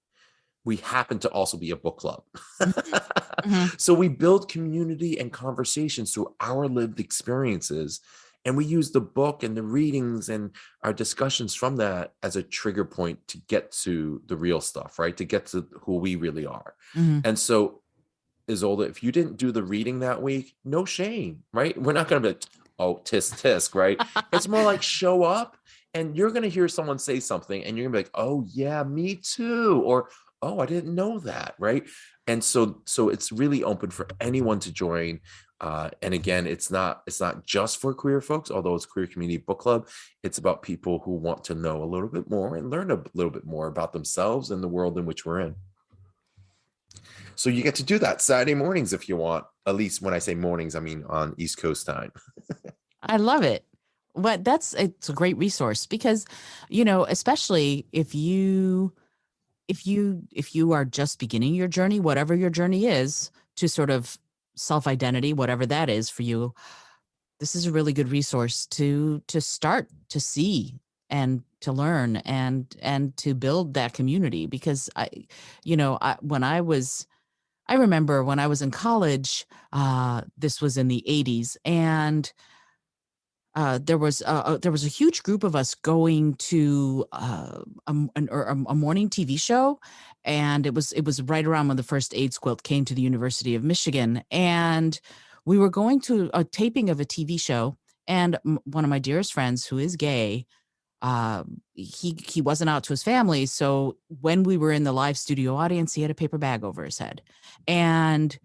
We happen to also be a book club. Mm-hmm. So we build community and conversations through our lived experiences. And we use the book and the readings and our discussions from that as a trigger point to get to the real stuff, right? To get to who we really are. Mm-hmm. And so, Isolde, if you didn't do the reading that week, no shame, right? We're not going to be like, oh, tisk tisk, right? It's more like show up and you're going to hear someone say something and you're going to be like, oh, yeah, me too. Or, oh, I didn't know that, right? And so it's really open for anyone to join. And again, it's not just for queer folks, although it's Queer Community Book Club. It's about people who want to know a little bit more and learn a little bit more about themselves and the world in which we're in. So you get to do that Saturday mornings if you want. At least when I say mornings, I mean on East Coast time. I love it. But it's a great resource because, especially if you are just beginning your journey, whatever your journey is, to sort of self-identity, whatever that is for you, this is a really good resource to start to see and to learn and to build that community because I remember when I was in college, this was in the 80s, and there was a huge group of us going to a morning TV show, and it was right around when the first AIDS quilt came to the University of Michigan, and we were going to a taping of a TV show, and one of my dearest friends who is gay, he wasn't out to his family, so when we were in the live studio audience, he had a paper bag over his head, and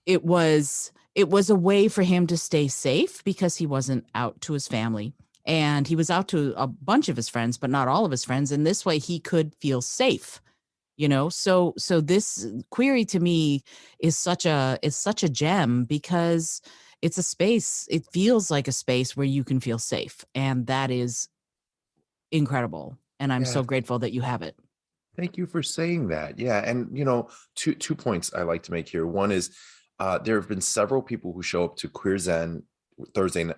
it was a way for him to stay safe because he wasn't out to his family and he was out to a bunch of his friends but not all of his friends, and this way he could feel safe, so this query to me is such a gem because it's a space, it feels like a space where you can feel safe, and that is incredible, and I'm Yeah. so grateful that you have it. Thank you for saying that. Yeah. And, two points I like to make here. One is there have been several people who show up to Queer Zen Thursday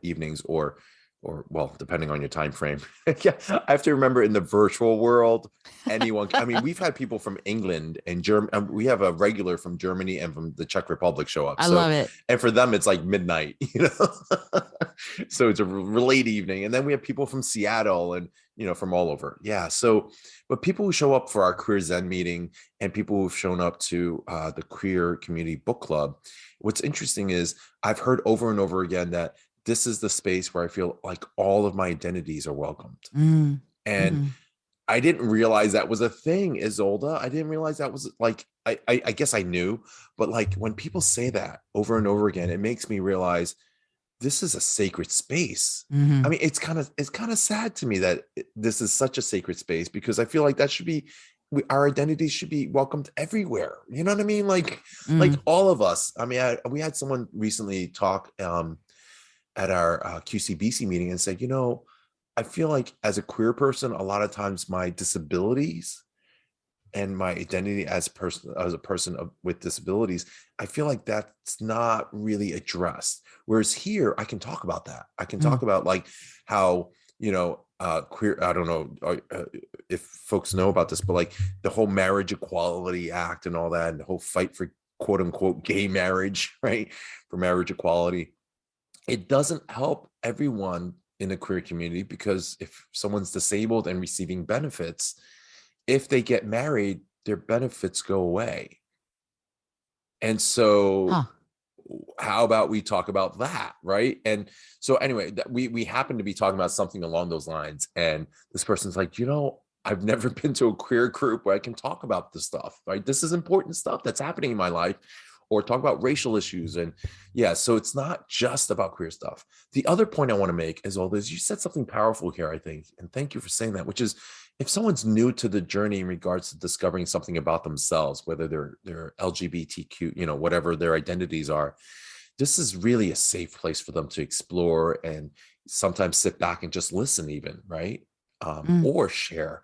evenings or well, depending on your time frame. Yeah, I have to remember in the virtual world, anyone. I mean, we've had people from England and Germany. We have a regular from Germany and from the Czech Republic show up. I So, love it. and for them, it's like midnight. So it's a late evening, and then we have people from Seattle and from all over. Yeah. So, but people who show up for our Queer Zen meeting and people who've shown up to the Queer Community Book Club, what's interesting is I've heard over and over again that this is the space where I feel like all of my identities are welcomed. Mm, And mhm. I didn't realize that was a thing, Isolda. I didn't realize that was like, I guess I knew, but like when people say that over and over again, it makes me realize this is a sacred space. I Hmm. mean, it's kind of sad to me that this is such a sacred space, because I feel like that should be, our identities should be welcomed everywhere. You know what I mean? Like Mm. all of us. I mean, we had someone recently talk at our QCBC meeting and said, I feel like as a queer person, a lot of times my disabilities and my identity as a person with disabilities, I feel like that's not really addressed. Whereas here, I can talk about that. I can Mm. talk about like how, queer, I don't know if folks know about this, but like the whole Marriage Equality Act and all that, and the whole fight for quote unquote gay marriage, right? For marriage equality, it doesn't help everyone in the queer community, because if someone's disabled and receiving benefits, if they get married, their benefits go away. And so Huh. how about we talk about that, right? And so anyway, we happen to be talking about something along those lines, and this person's like, I've never been to a queer group where I can talk about this stuff, right? This is important stuff that's happening in my life, or talk about racial issues. And yeah, so it's not just about queer stuff. The other point I want to make is all this, you said something powerful here, I think, and thank you for saying that, which is, if someone's new to the journey in regards to discovering something about themselves, whether they're LGBTQ, whatever their identities are, this is really a safe place for them to explore and sometimes sit back and just listen, even, right? Mm. Or share.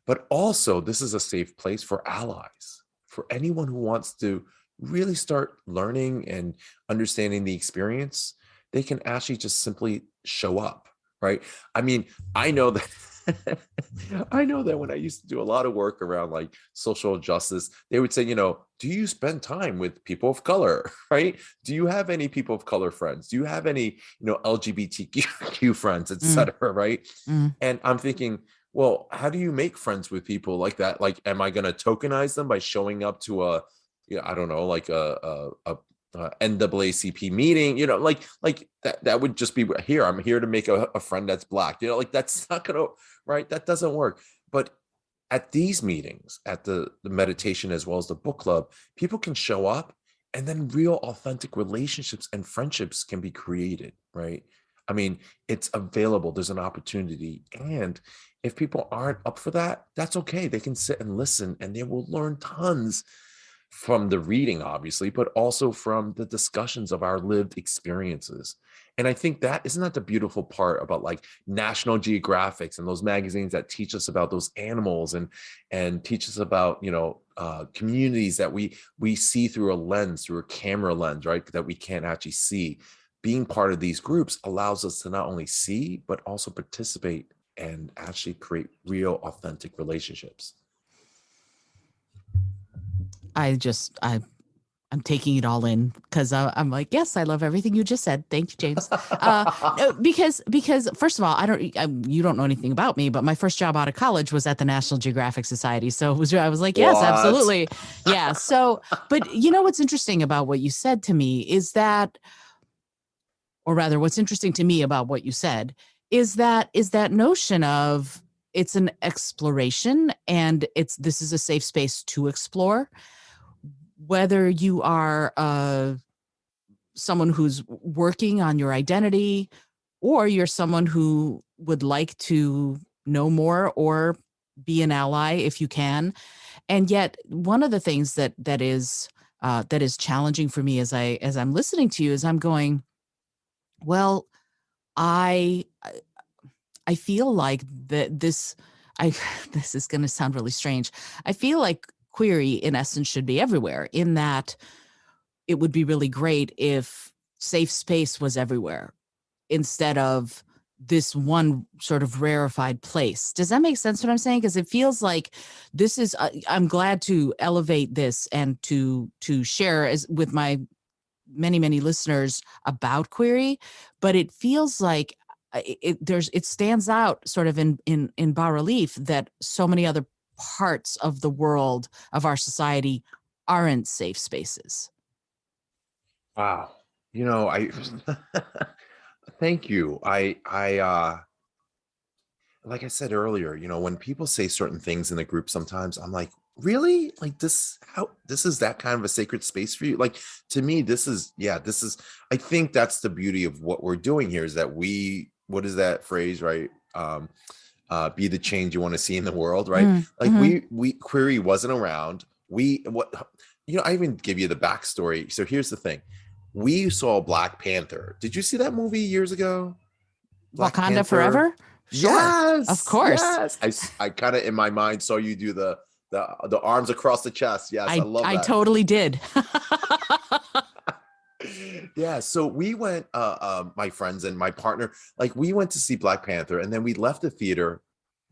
But also, this is a safe place for allies, for anyone who wants to really start learning and understanding the experience. They can actually just simply show up, right? I mean, I know that I know that when I used to do a lot of work around like social justice, they would say, do you spend time with people of color, right? Do you have any people of color friends? Do you have any, LGBTQ friends, Mm. etc., right? Mm. And I'm thinking, well, how do you make friends with people like that? Like, am I going to tokenize them by showing up to I don't know, like a NAACP meeting, like that would just be here. I'm here to make a friend that's Black, like that's not gonna, right? That doesn't work. But at these meetings, at the meditation as well as the book club, people can show up, and then real authentic relationships and friendships can be created, right? I mean, it's available. There's an opportunity. And if people aren't up for that, that's okay. They can sit and listen, and they will learn tons from the reading, obviously, but also from the discussions of our lived experiences. And I think that, isn't that the beautiful part about like National Geographics and those magazines that teach us about those animals, and teach us about, communities that we see through a lens, through a camera lens, right? That we can't actually see. Being part of these groups allows us to not only see, but also participate and actually create real authentic relationships. I'm taking it all in because I'm like, yes, I love everything you just said. Thank you, James. No, because first of all, you don't know anything about me, but my first job out of college was at the National Geographic Society. So I was like, yes, What? absolutely. Yeah. So, but you know what's interesting about what you said to me is that, or rather, what's interesting to me about what you said is that notion of it's an exploration and this is a safe space to explore, whether you are someone who's working on your identity or you're someone who would like to know more or be an ally if you can. And yet one of the things that is challenging for me as I'm listening to you is I'm going, well, I feel like that this I this is going to sound really strange. I feel like query in essence should be everywhere, in that it would be really great if safe space was everywhere instead of this one sort of rarefied place. Does that make sense what I'm saying? Because it feels like this is I'm glad to elevate this and to share as with my many listeners about query, but it feels like it stands out sort of in bas relief that so many other parts of the world of our society aren't safe spaces. Wow. I thank you. like I said earlier, when people say certain things in the group, sometimes I'm like, really? Like this, how this is that kind of a sacred space for you? Like to me, I think that's the beauty of what we're doing here is that what is that phrase, right? Be the change you want to see in the world, right? Like we Query wasn't around. I even give you the backstory. So here's the thing. We saw Black Panther. Did you see that movie years ago? Black Wakanda Panther. Forever? Sure. Of Yes, course. yes. I kind of in my mind saw you do the arms across the chest. Yes, I love I that. totally did. Yeah, so we went, my friends and my partner, like we went to see Black Panther, and then we left the theater.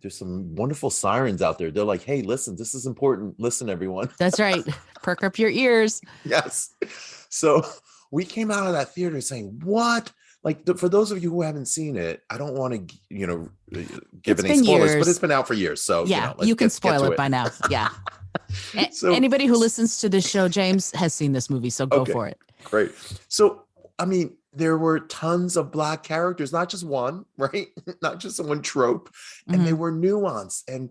There's some wonderful sirens out there. They're like, "Hey, listen, this is important. Listen, everyone." That's right. Perk up your ears. Yes. So we came out of that theater saying, "What?" Like for those of you who haven't seen it, I don't want to, give It's any been spoilers, but years. it's been out for years. So Yeah, let's you can get spoil to it by now. Yeah. So Anybody who listens to this show, James, has seen this movie, so go okay, for it. great. So I mean, there were tons of Black characters, not just one, right? Not just one trope, and they were nuanced, and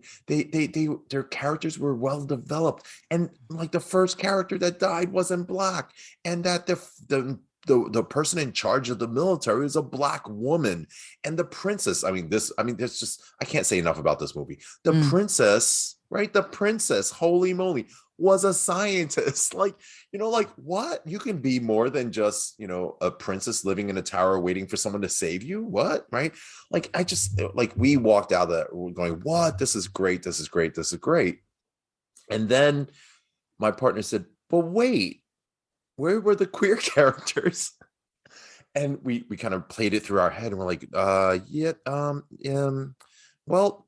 their characters were well developed. And like the first character that died wasn't Black, and that the person in charge of the military was a Black woman, and the princess. There's just I can't say enough about this movie. The princess, right? The princess, holy moly, was a scientist. Like what? You can be more than just, a princess living in a tower waiting for someone to save you. What? Right? Like I just like we walked out of that going, what? This is great. This is great. This is great. And then my partner said, but wait, where were the queer characters? And we kind of played it through our head and we're like, yeah, well,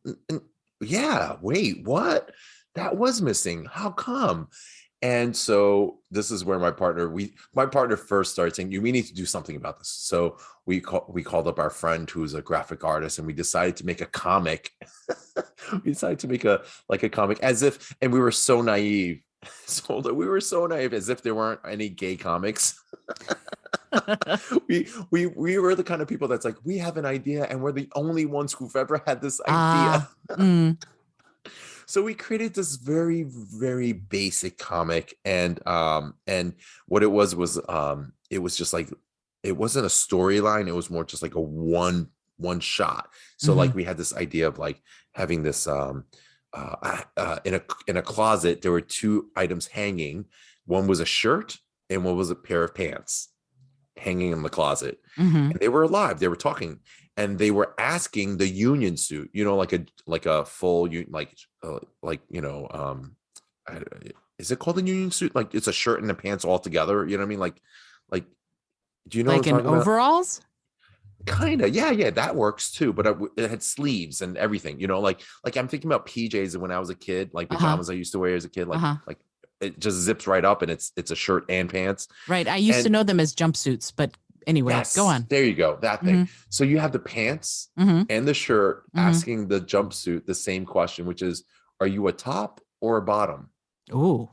yeah, wait, what? That was missing. How come? And so this is where my partner first started saying, we need to do something about this. So we called up our friend who's a graphic artist, and we decided to make a comic. We decided to make a comic as if, and we were so naive. So we were so naive, as if there weren't any gay comics. we were the kind of people that's like, we have an idea and we're the only ones who've ever had this idea. So we created this very, very basic comic, and what it was it was just like, it wasn't a storyline, it was more just like a one shot. So like we had this idea of like having this in a closet, there were two items hanging. One was a shirt and one was a pair of pants hanging in the closet. And they were alive, they were talking, and they were asking the union suit, like a full is it called a union suit? Like it's a shirt and the pants all together, you know what I mean? Like do you know like what I'm in talking overalls? Kind of, yeah, that works too. But it had sleeves and everything, like I'm thinking about PJs when I was a kid, like pajamas I used to wear as a kid, like it just zips right up and it's a shirt and pants. Right. I used to know them as jumpsuits, but anyway, yes, go on. there you go, that thing. So you have the pants and the shirt asking the jumpsuit the same question, which is, are you a top or a bottom? Ooh.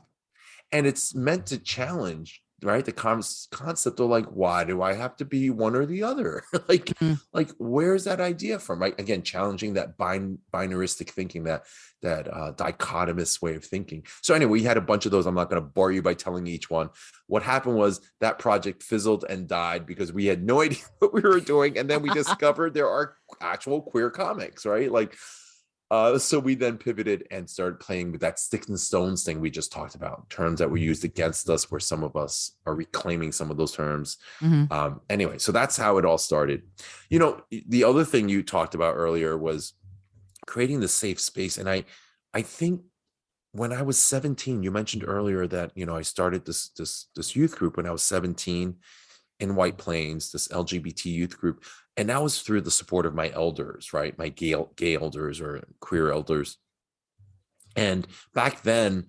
And it's meant to challenge, right, the concept of like, why do I have to be one or the other? like where's that idea from, right? Again, challenging that binaristic thinking, that dichotomous way of thinking. So anyway, we had a bunch of those. I'm not going to bore you by telling each one. What happened was that project fizzled and died because we had no idea what we were doing, and then we discovered there are actual queer comics, right? Like so we then pivoted and started playing with that sticks and stones thing we just talked about, terms that were used against us, where some of us are reclaiming some of those terms. Anyway, so that's how it all started. The other thing you talked about earlier was creating the safe space. And I think when I was 17, you mentioned earlier that, I started this youth group when I was 17 in White Plains, this LGBT youth group. And that was through the support of my elders, right? My gay elders or queer elders. And back then,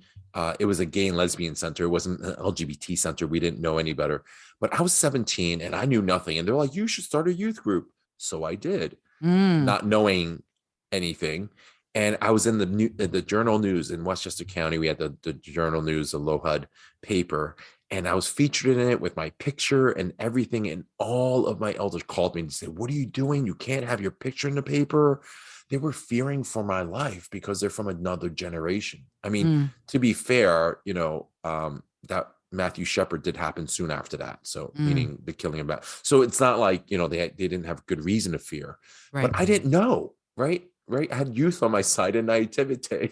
it was a gay and lesbian center. It wasn't an LGBT center. We didn't know any better. But I was 17 and I knew nothing. And they're like, you should start a youth group. So I did, not knowing anything. And I was in the Journal News in Westchester County. We had the Journal News, the LOHUD paper. And I was featured in it with my picture and everything. And all of my elders called me and said, what are you doing? You can't have your picture in the paper. they were fearing for my life because they're from another generation. I mean, Mm, to be fair, that Matthew Shepard did happen soon after that. So mm, meaning the killing of that. So it's not like, they didn't have good reason to fear, but right. I didn't know, right? Right. I had youth on my side and naivete.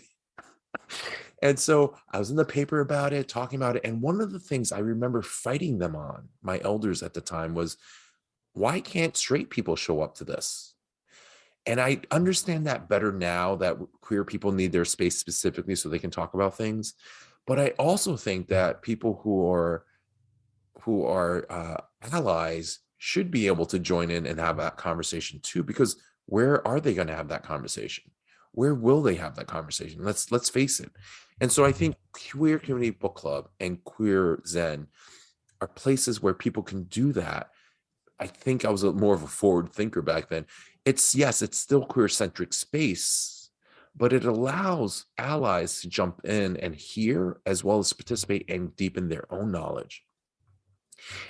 And so I was in the paper about it, talking about it. And one of the things I remember fighting them on, my elders at the time, was why can't straight people show up to this? And I understand that better now that queer people need their space specifically so they can talk about things. But I also think that people who are allies should be able to join in and have that conversation too, because where are they going to have that conversation? Where will they have that conversation? Let's face it. And so I think Queer Community Book Club and Queer Zen are places where people can do that. I think I was more of a forward thinker back then. Yes, it's still queer centric space, but it allows allies to jump in and hear as well as participate and deepen their own knowledge.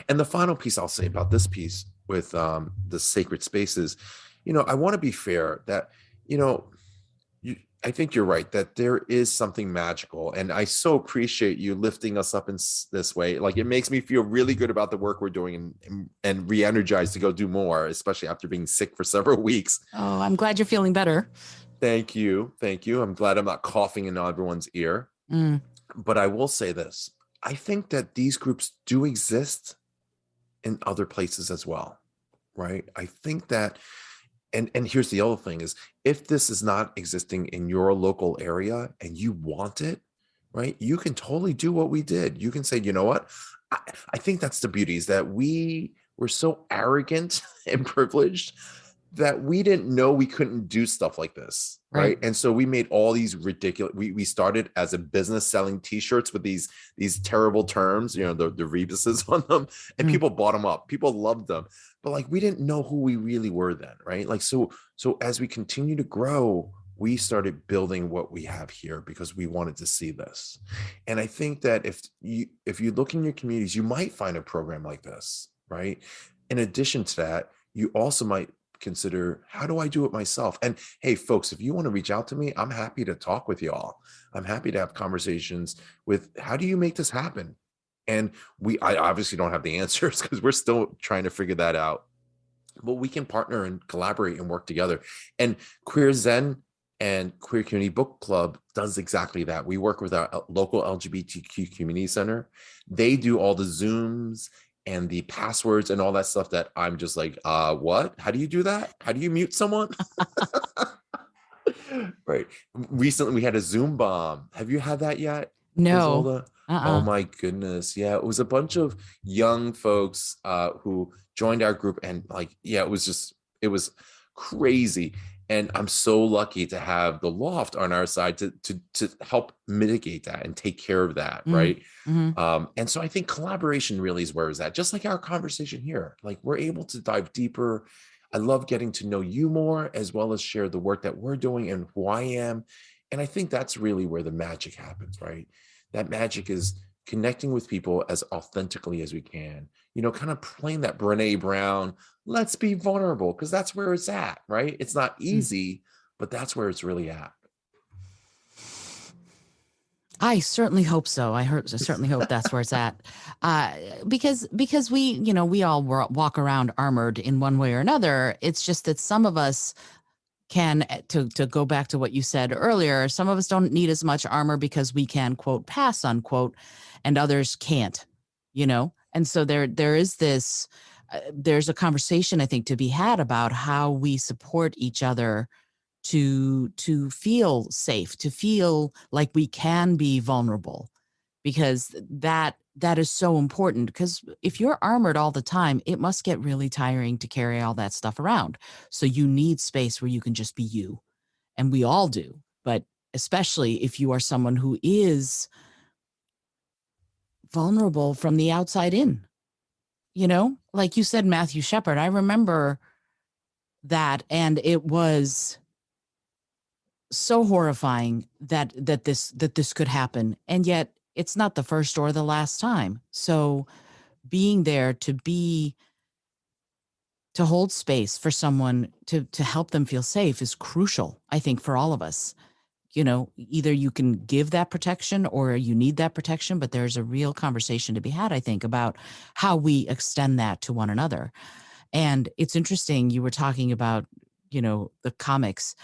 And the final piece I'll say about this piece with the sacred spaces, I want to be fair that, you know, I think you're right that there is something magical. And I so appreciate you lifting us up in this way. Like, it makes me feel really good about the work we're doing and re-energized to go do more, especially after being sick for several weeks. Oh, I'm glad you're feeling better. Thank you. Thank you. I'm glad I'm not coughing in everyone's ear. Mm, But I will say this. I think that these groups do exist in other places as well, right? I think that, and here's the other thing is, if this is not existing in your local area and you want it, right, you can totally do what we did. You can say, you know what, I, I think that's the beauty, is that we were so arrogant and privileged that we didn't know we couldn't do stuff like this, right. right? And so we made all these ridiculous, we started as a business selling t-shirts with these terrible terms, the rebuses on them, and Mm, people bought them up, people loved them, but like we didn't know who we really were then, right? Like, so as we continue to grow, we started building what we have here because we wanted to see this. And I think that if you look in your communities, you might find a program like this, right? In addition to that, you also might consider, how do I do it myself? And hey, folks, if you want to reach out to me, I'm happy to talk with y'all. I'm happy to have conversations with, how do you make this happen? And I obviously don't have the answers because we're still trying to figure that out, but we can partner and collaborate and work together. And Queer Zen and Queer Community Book Club does exactly that. We work with our local LGBTQ community center. They do all the Zooms and the passwords and all that stuff that I'm just like, what? How do you do that? How do you mute someone? Right. Recently we had a Zoom bomb. Have you had that yet, no. Isolda? Oh Uh-uh. my goodness. Yeah, it was a bunch of young folks who joined our group, and like, yeah, it was crazy. And I'm so lucky to have the loft on our side to help mitigate that and take care of that, Mm, right? mm-hmm. And so I think collaboration really is where it's at, just like our conversation here. Like, we're able to dive deeper. I love getting to know you more, as well as share the work that we're doing and who I am. And I think that's really where the magic happens, right? That magic is connecting with people as authentically as we can, kind of playing that Brene Brown, let's be vulnerable, because that's where it's at, right? It's not Mm. easy, but that's where it's really at. I certainly hope so. I certainly hope that's where it's at, uh, because we all walk around armored in one way or another. It's just that some of us can, to go back to what you said earlier, some of us don't need as much armor because we can, quote, pass, unquote, and others can't. And so there is this. There's a conversation, I think, to be had about how we support each other to feel safe, to feel like we can be vulnerable, because that is so important. Because if you're armored all the time, it must get really tiring to carry all that stuff around. So you need space where you can just be you, and we all do. But especially if you are someone who is vulnerable from the outside in, like you said, Matthew Shepard. I remember that, and it was so horrifying that this could happen, and yet it's not the first or the last time. So being there to be to hold space for someone to help them feel safe is crucial, I think, for all of us. Either you can give that protection or you need that protection, but there's a real conversation to be had, I think, about how we extend that to one another. And it's interesting, you were talking about, the comics.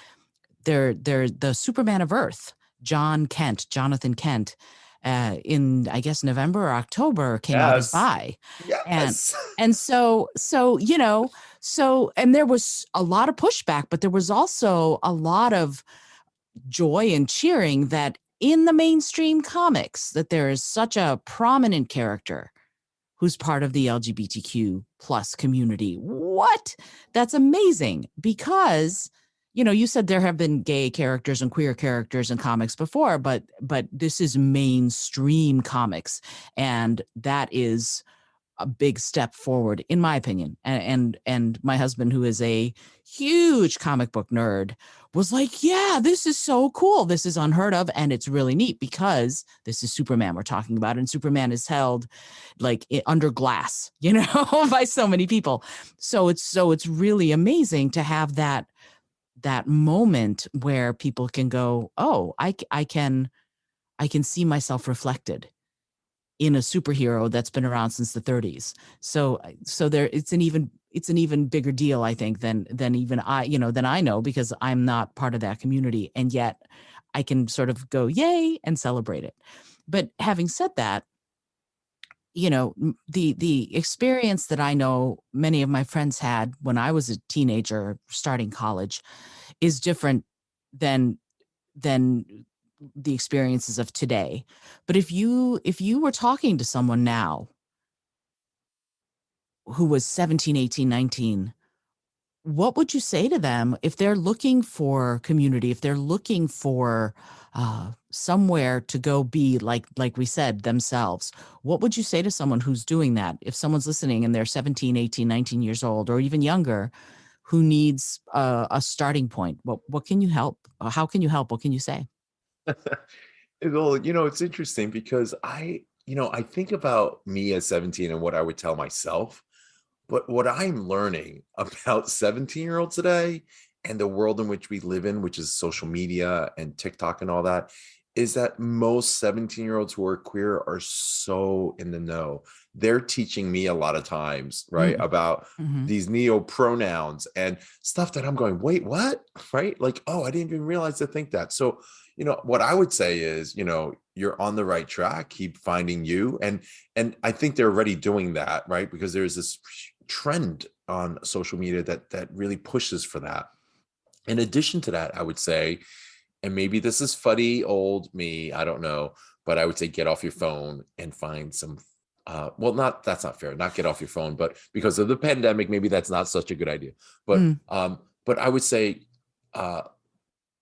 They're the Superman of Earth, Jonathan Kent, in, I guess, November or October came out as Yes. bi. And Yes. and and there was a lot of pushback, but there was also a lot of joy and cheering that in the mainstream comics that there is such a prominent character who's part of the LGBTQ plus community. What? That's amazing because you said there have been gay characters and queer characters in comics before, but this is mainstream comics, and that is a big step forward, in my opinion. And my husband, who is a huge comic book nerd, was like, yeah, this is so cool. This is unheard of. And it's really neat because this is Superman we're talking about. And Superman is held like under glass, by so many people. So it's really amazing to have that moment where people can go, oh, I can see myself reflected in a superhero that's been around since the 30s. So there it's an even bigger deal, I think, than even than I know, because I'm not part of that community, and yet I can sort of go yay and celebrate it. But having said that, the experience that I know many of my friends had when I was a teenager starting college is different than than the experiences of today. But if you were talking to someone now who was 17, 18, 19, what would you say to them if they're looking for community, if they're looking for somewhere to go be like we said, themselves? What would you say to someone who's doing that? If someone's listening and they're 17, 18, 19 years old, or even younger, who needs a starting point, what can you help? How can you help? What can you say? Well, it's interesting because I think about me as 17 and what I would tell myself. But what I'm learning about 17-year-olds today and the world in which we live in, which is social media and TikTok and all that, is that most 17-year-olds who are queer are so in the know. They're teaching me a lot of times, right, Mm. about Mm-hmm. these neo pronouns and stuff that I'm going, wait, what? Right? Like, oh, I didn't even realize to think that. So, what I would say is, you're on the right track, keep finding you. And I think they're already doing that, right? Because there's this trend on social media that really pushes for that. In addition to that, I would say, and maybe this is fuddy old me, I don't know, but I would say get off your phone and find some well, not that's not fair, not get off your phone, but because of the pandemic, maybe that's not such a good idea. Mm. But I would say uh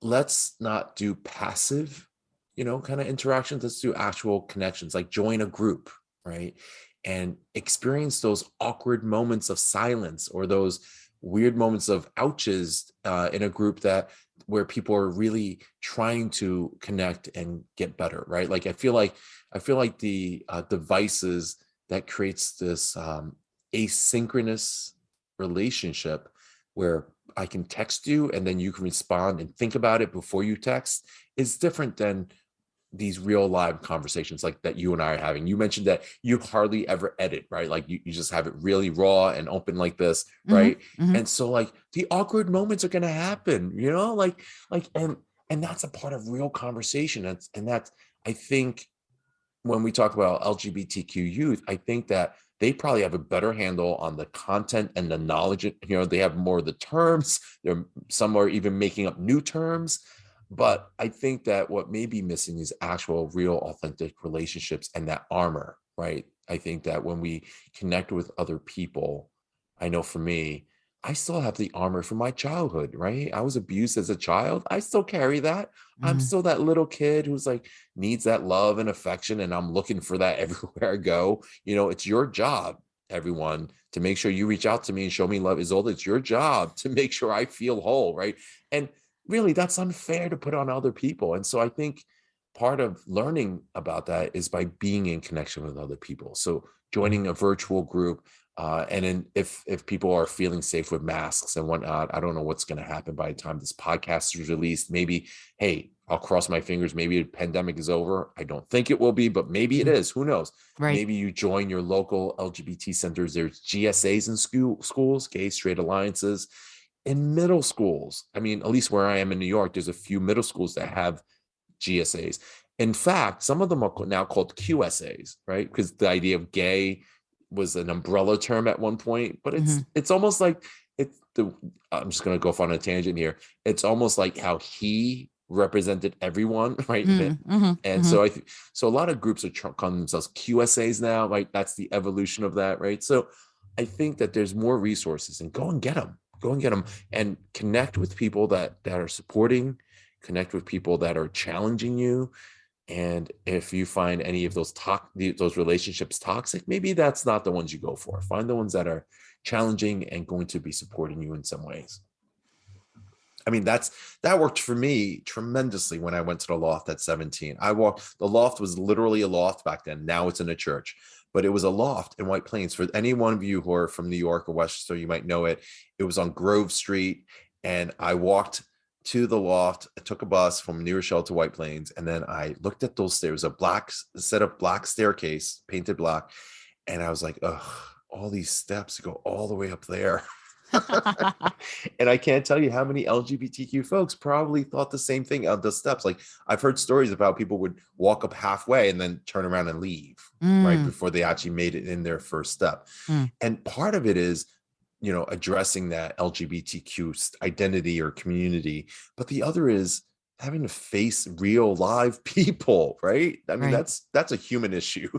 let's not do passive, kind of interactions. Let's do actual connections, like join a group, right? And experience those awkward moments of silence or those weird moments of ouches in a group where people are really trying to connect and get better, right? Like I feel like the devices that creates this asynchronous relationship where I can text you and then you can respond and think about it before you text is different than these real live conversations like that you and I are having. You mentioned that you hardly ever edit, right? Like you just have it really raw and open like this, Mm-hmm. right? Mm-hmm. And so like the awkward moments are gonna happen, like and that's a part of real conversation. That's I think when we talk about LGBTQ youth, I think that they probably have a better handle on the content and the knowledge. They have more of the terms. Some are even making up new terms. But I think that what may be missing is actual, real, authentic relationships and that armor, right? I think that when we connect with other people, I know for me, I still have the armor from my childhood, right? I was abused as a child. I still carry that. I'm Mm-hmm. still that little kid who's like, needs that love and affection, and I'm looking for that everywhere I go. It's your job, everyone, to make sure you reach out to me and show me love. Isolde, it's your job to make sure I feel whole, right? And really, that's unfair to put on other people. And so I think part of learning about that is by being in connection with other people. So joining a virtual group, If people are feeling safe with masks and whatnot, I don't know what's going to happen by the time this podcast is released. Maybe, hey, I'll cross my fingers. Maybe the pandemic is over. I don't think it will be, but maybe it is. Who knows? Right. Maybe you join your local LGBT centers. There's GSAs in schools, gay straight alliances, in middle schools. I mean, at least where I am in New York, there's a few middle schools that have GSAs. In fact, some of them are now called QSAs, right? Because the idea of gay was an umbrella term at one point, but it's almost like it's the I'm just going to go off on a tangent here. It's almost like how he represented everyone, right? And so so a lot of groups are calling themselves QSAs now, right? That's the evolution of that, right? So I think that there's more resources, and go and get them and connect with people that are supporting, connect with people that are challenging you. And if you find any of those relationships toxic, maybe that's not the ones you go for. Find the ones that are challenging and going to be supporting you in some ways. I mean, that worked for me tremendously when I went to the loft at 17. The loft was literally a loft back then. Now it's in a church, but it was a loft in White Plains. For any one of you who are from New York or Westchester, you might know it. It was on Grove Street, and I walked to the loft. I took a bus from New Rochelle to White Plains, and then I looked at those stairs, a set of black staircase, painted black, and I was like, ugh, all these steps go all the way up there. And I can't tell you how many LGBTQ folks probably thought the same thing of the steps. Like, I've heard stories about people would walk up halfway and then turn around and leave right before they actually made it in their first step. And part of it is, addressing that LGBTQ identity or community, but the other is having to face real live people, right? I mean, that's a human issue.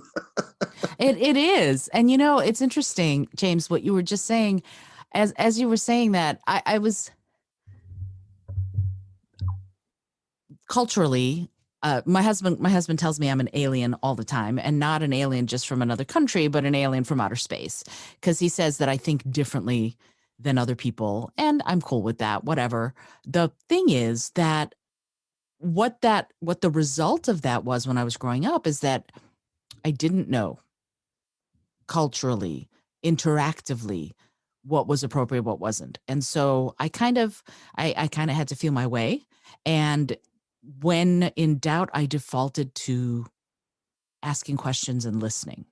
It is. And it's interesting, James, what you were just saying. As you were saying that, I was culturally, my husband tells me I'm an alien all the time, and not an alien just from another country, but an alien from outer space, because he says that I think differently than other people, and I'm cool with that, whatever. The thing is that what the result of that was when I was growing up is that I didn't know culturally, interactively, what was appropriate, what wasn't. And so I kind of had to feel my way. And when in doubt, I defaulted to asking questions and listening.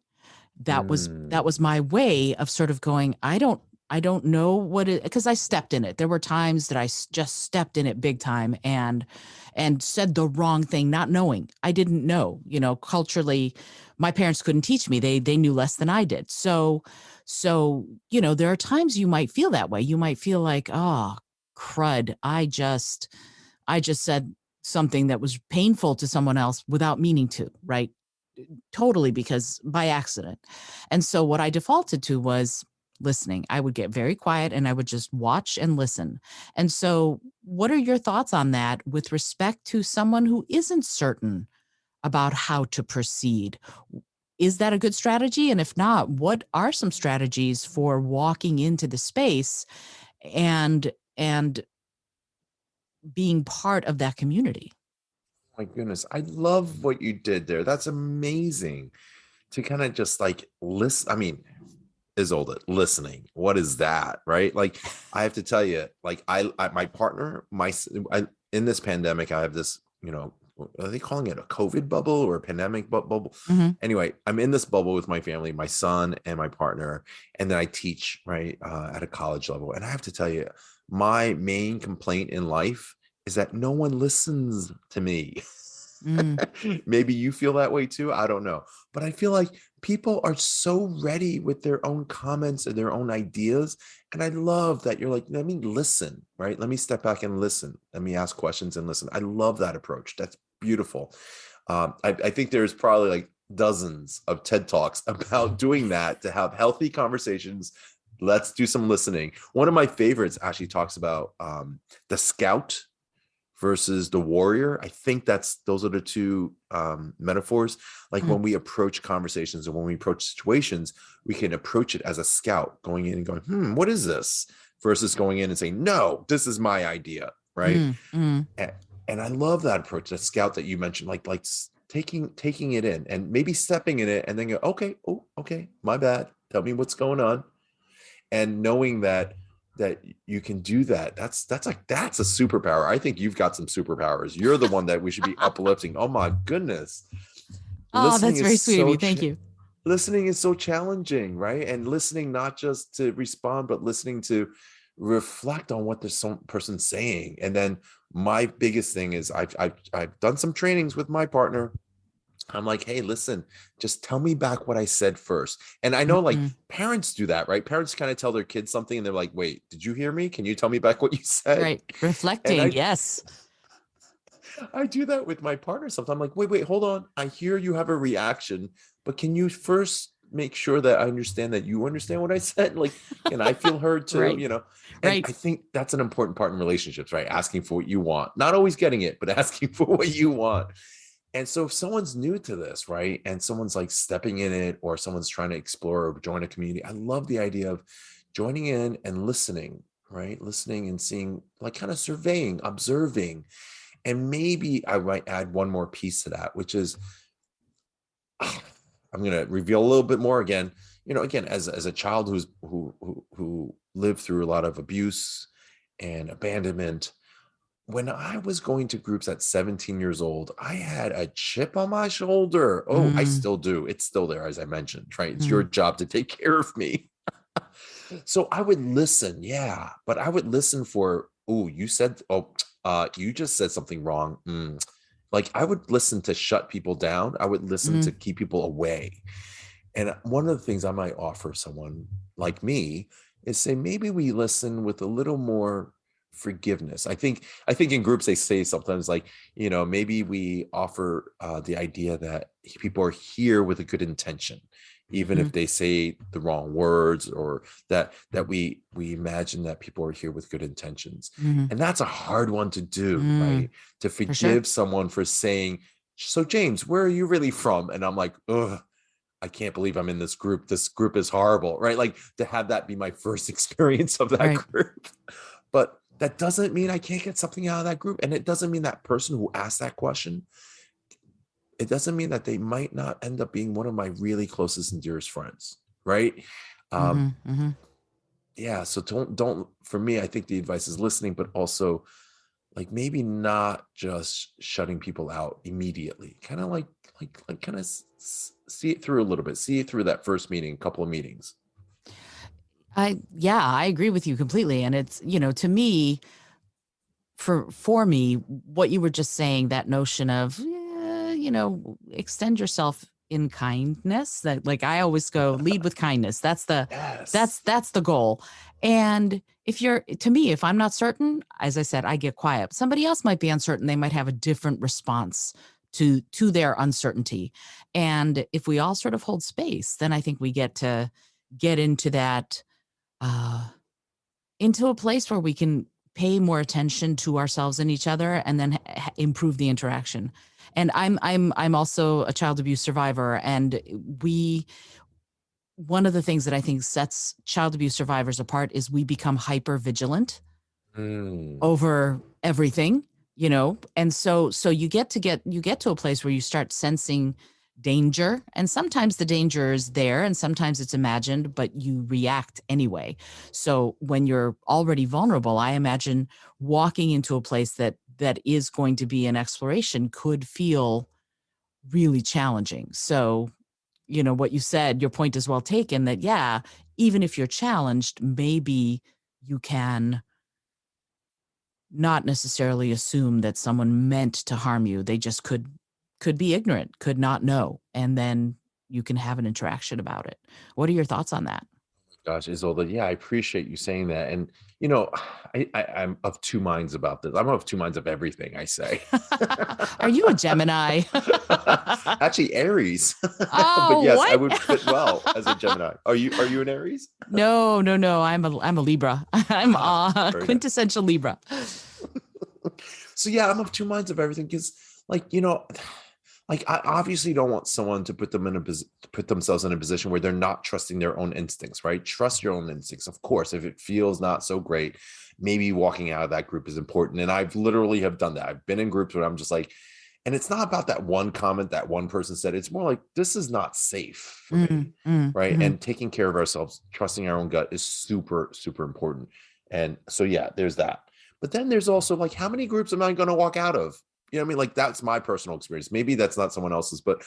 That was my way of sort of going, I don't know what it, because I stepped in it. There were times that I just stepped in it big time and said the wrong thing, not knowing. I didn't know, culturally, my parents couldn't teach me. They knew less than I did. So, there are times you might feel that way. You might feel like, oh, crud, I just said something that was painful to someone else without meaning to, right? Totally, because by accident. And so what I defaulted to was listening. I would get very quiet and I would just watch and listen. And so what are your thoughts on that with respect to someone who isn't certain about how to proceed? Is that a good strategy? And if not, what are some strategies for walking into the space and being part of that community? My goodness, I love what you did there. That's amazing to kind of just like listen. I mean, Isolde, listening. What is that, right? Like, I have to tell you, like, my partner, in this pandemic, I have this, are they calling it a COVID bubble or a pandemic bubble? Anyway, I'm in this bubble with my family, my son and my partner, and then I teach right at a college level. And I have to tell you, my main complaint in life is that no one listens to me. Maybe you feel that way too. I don't know. But I feel like people are so ready with their own comments and their own ideas. And I love that you're like, let me listen, right? Let me step back and listen. Let me ask questions and listen. I love that approach. That's beautiful. I think there's probably like dozens of TED Talks about doing that, to have healthy conversations. Let's do some listening. One of my favorites actually talks about the scout versus the warrior. I think those are the two metaphors. Like, when we approach conversations or when we approach situations, we can approach it as a scout, going in and going, what is this? Versus going in and saying, no, this is my idea, right? And I love that approach, that scout that you mentioned, like taking it in and maybe stepping in it and then go, okay, my bad. Tell me what's going on. And knowing that you can do that, that's a superpower. I think you've got some superpowers. You're the one that we should be uplifting. Oh my goodness. Oh, listening that's very is sweet of so you. Thank you. listening is so challenging, right? And listening not just to respond, but listening to reflect on what this person's saying. And then my biggest thing is I've done some trainings with my partner. I'm like, hey, listen, just tell me back what I said first. And I know like Mm-hmm. parents do that, right? Parents kind of tell their kids something and they're like, wait, did you hear me? Can you tell me back what you said? Right. And Reflecting. Yes. I do that with my partner sometimes. I'm like, wait, hold on. I hear you have a reaction, but can you first make sure that I understand that you understand what I said? Like, can I feel heard too? Right. And Right. I think that's an important part in relationships, right? Asking for what you want, not always getting it, but asking for what you want. And so if someone's new to this, right, and someone's like stepping in it, or someone's trying to explore or join a community, I love the idea of joining in and listening, right? Listening and seeing, like kind of surveying, observing. And maybe I might add one more piece to that, which is I'm going to reveal a little bit more again. Again, as a child who lived through a lot of abuse and abandonment, when I was going to groups at 17 years old, I had a chip on my shoulder. Oh, I Mm-hmm. still do. It's still there, as I mentioned, right? It's your job to take care of me. So I would listen, yeah, but I would listen for, oh, you just said something wrong. Like I would listen to shut people down. I would listen Mm-hmm. to keep people away. And one of the things I might offer someone like me is say, maybe we listen with a little more forgiveness. I think in groups they say sometimes like, maybe we offer the idea that people are here with a good intention, even Mm-hmm. if they say the wrong words, or that we imagine that people are here with good intentions. Mm-hmm. And that's a hard one to do, Mm, right? To for sure. forgive someone for saying, so James, where are you really from? And I'm like, ugh, I can't believe I'm in this group. This group is horrible, right? Like to have that be my first experience of that Right. group. But that doesn't mean I can't get something out of that group. And it doesn't mean that person who asked that question, it doesn't mean that they might not end up being one of my really closest and dearest friends, right? Mm-hmm. Um, Mm-hmm. yeah. So don't, for me, I think the advice is listening, but also like maybe not just shutting people out immediately, kind of like kind of see it through a little bit, see it through that first meeting, couple of meetings. I agree with you completely. And it's, to me, for me, what you were just saying, that notion of, extend yourself in kindness, that like I always go lead with kindness. Yes. That's the goal. And to me, if I'm not certain, as I said, I get quiet. Somebody else might be uncertain. They might have a different response to their uncertainty. And if we all sort of hold space, then I think we get into that, uh, into a place where we can pay more attention to ourselves and each other, and then improve the interaction. And I'm also a child abuse survivor, and we one of the things that I think sets child abuse survivors apart is we become hyper vigilant Mm. over everything, and so you get to a place where you start sensing danger, and sometimes the danger is there and sometimes it's imagined, but you react anyway. So when you're already vulnerable, I imagine walking into a place that is going to be an exploration could feel really challenging. So, what you said, your point is well taken, that yeah, even if you're challenged, maybe you can not necessarily assume that someone meant to harm you. They just could be ignorant, could not know, and then you can have an interaction about it. What are your thoughts on that? Gosh, Isolde, yeah, I appreciate you saying that. And you know, I'm of two minds about this. I'm of two minds of everything I say. Are you a Gemini? Actually, Aries. But Oh, yes, I what? would fit well as a Gemini. Are you an Aries? No, no, no. I'm a Libra. I'm Ah, a very nice. quintessential Libra. So yeah, I'm of two minds of everything because, like, like I obviously don't want someone to put themselves in a position where they're not trusting their own instincts, right? Trust your own instincts. Of course, if it feels not so great, maybe walking out of that group is important. And I've literally have done that. I've been in groups where I'm just like, And it's not about that one comment that one person said. It's more like, this is not safe for me, right? Mm-hmm. And taking care of ourselves, trusting our own gut is super, super important. And so, yeah, there's that. But then there's also like, how many groups am I going to walk out of? You know what I mean? Like, that's my personal experience. Maybe that's not someone else's, but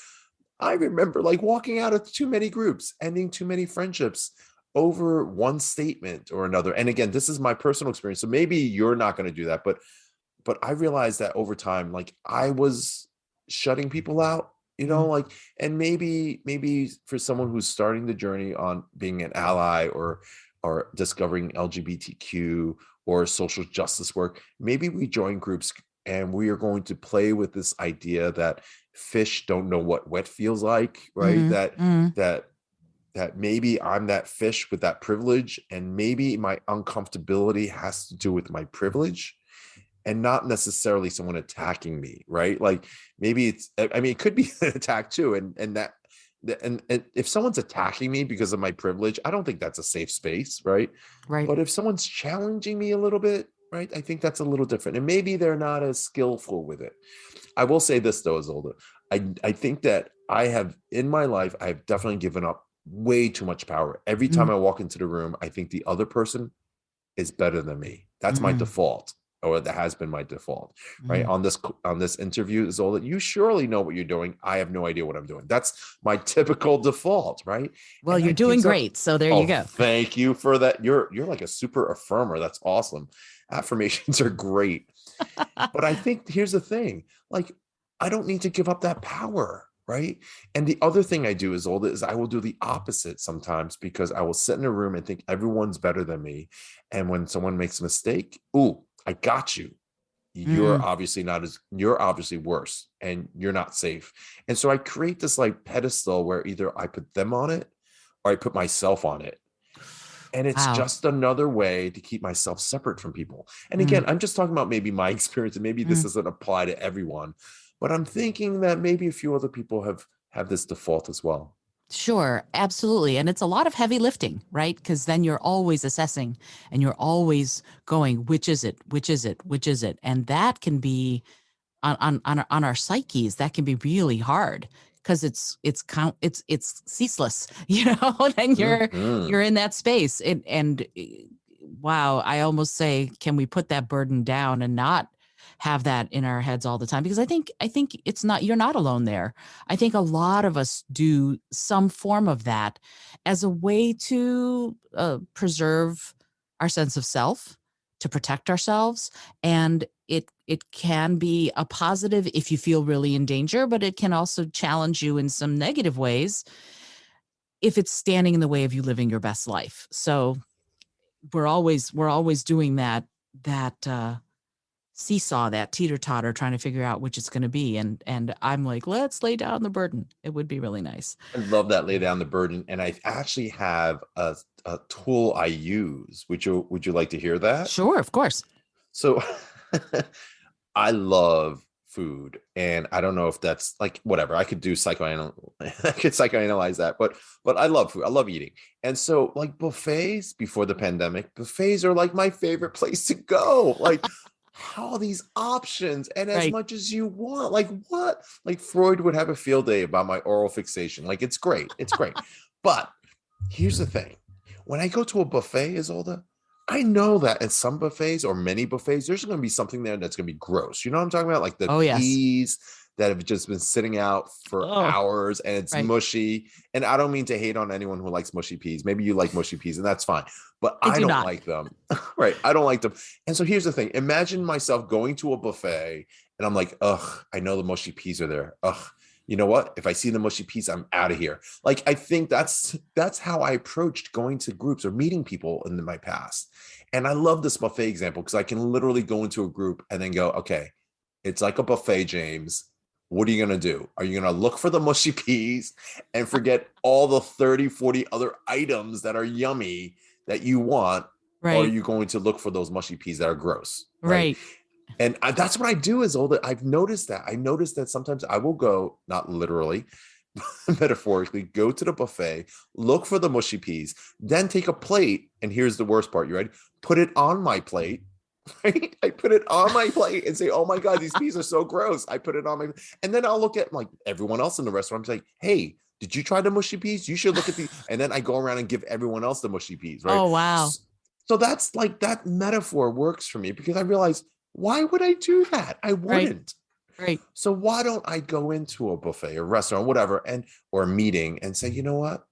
I remember like walking out of too many groups, ending too many friendships over one statement or another. And again, this is my personal experience. So maybe you're not going to do that, but I realized that over time, like I was shutting people out, like, and maybe for someone who's starting the journey on being an ally or discovering LGBTQ or social justice work, maybe we join groups and we are going to play with this idea that fish don't know what wet feels like, right? That that maybe I'm that fish with that privilege, and maybe my uncomfortability has to do with my privilege and not necessarily someone attacking me, right? Like maybe I mean, it could be an attack too. And if someone's attacking me because of my privilege, I don't think that's a safe space, right? Right. But if someone's challenging me a little bit, right, I think that's a little different. And maybe they're not as skillful with it. I will say this though, Isolde. I think that I have in my life, I've definitely given up way too much power. Every time I walk into the room, I think the other person is better than me. That's my default, or that has been my default, right? On this interview, is all that you surely know what you're doing. I have no idea what I'm doing. That's my typical default, right? Well, And you're that doing gives up. great. So there you Oh, go. thank you for that. You're like a super affirmer. That's awesome. Affirmations are great. But I think here's the thing, like, I don't need to give up that power, right? And the other thing I do is I will do the opposite sometimes, because I will sit in a room and think everyone's better than me. And when someone makes a mistake, ooh, I got you. You're Mm. obviously not as you're obviously worse and you're not safe. And so I create this like pedestal where either I put them on it or I put myself on it. And it's Wow. just another way to keep myself separate from people. And again, Mm. I'm just talking about maybe my experience, and maybe this Mm. doesn't apply to everyone, but I'm thinking that maybe a few other people have this default as well. Sure, absolutely. And it's a lot of heavy lifting, right? Because then you're always assessing and you're always going, which is it? Which is it? Which is it? And that can be on our psyches, that can be really hard because it's ceaseless, and Mhm. you're in that space. Wow, I almost say, can we put that burden down and not have that in our heads all the time? Because I think it's not, you're not alone there. I think a lot of us do some form of that as a way to preserve our sense of self, to protect ourselves. And it can be a positive if you feel really in danger, but it can also challenge you in some negative ways if it's standing in the way of you living your best life. So we're always doing that seesaw, that teeter totter, trying to figure out which it's going to be. And I'm like, let's lay down the burden. It would be really nice. I love that, lay down the burden. And I actually have a tool I use. Would you like to hear that? Sure, of course. So I love food, and I don't know if that's like whatever. I could do I could psychoanalyze that, but I love food. I love eating. And so like buffets before the pandemic, buffets are like my favorite place to go. Like all these options and as Right. much as you want. Like what? Like Freud would have a field day about my oral fixation. Like it's great. It's great. But here's the thing. When I go to a buffet, Isolde, I know that at some buffets or many buffets, there's going to be something there that's going to be gross. You know what I'm talking about? Like the Oh, yes. peas that have just been sitting out for Oh, hours and it's right. mushy. And I don't mean to hate on anyone who likes mushy peas. Maybe you like mushy peas and that's fine, but I I do don't not. like them. Right. I don't like them. And so here's the thing. Imagine myself going to a buffet and I'm like, ugh, I know the mushy peas are there. Ugh, you know what? If I see the mushy peas, I'm out of here. Like I think that's how I approached going to groups or meeting people in my past. And I love this buffet example because I can literally go into a group and then go, okay, it's like a buffet, James. What are you going to do? Are you going to look for the mushy peas and forget all the 30, 40 other items that are yummy that you want? Or are Right. you going to look for those mushy peas that are gross? Right. Right. And that's what I do is all that I've noticed that. I noticed that sometimes I will go, not literally, metaphorically, go to the buffet, look for the mushy peas, then take a plate. And here's the worst part. You ready? Put it on my plate, right? I put it on my plate and say, oh my God, these peas are so gross. I put it on my, and then I'll look at like everyone else in the restaurant. I'm like, hey, did you try the mushy peas? You should look at the, and then I go around and give everyone else the mushy peas, right? Oh, wow. So that's like that metaphor works for me because I realize, why would I do that? I Right. wouldn't. Right. So why don't I go into a buffet or restaurant, whatever, and or a meeting and say, you know what?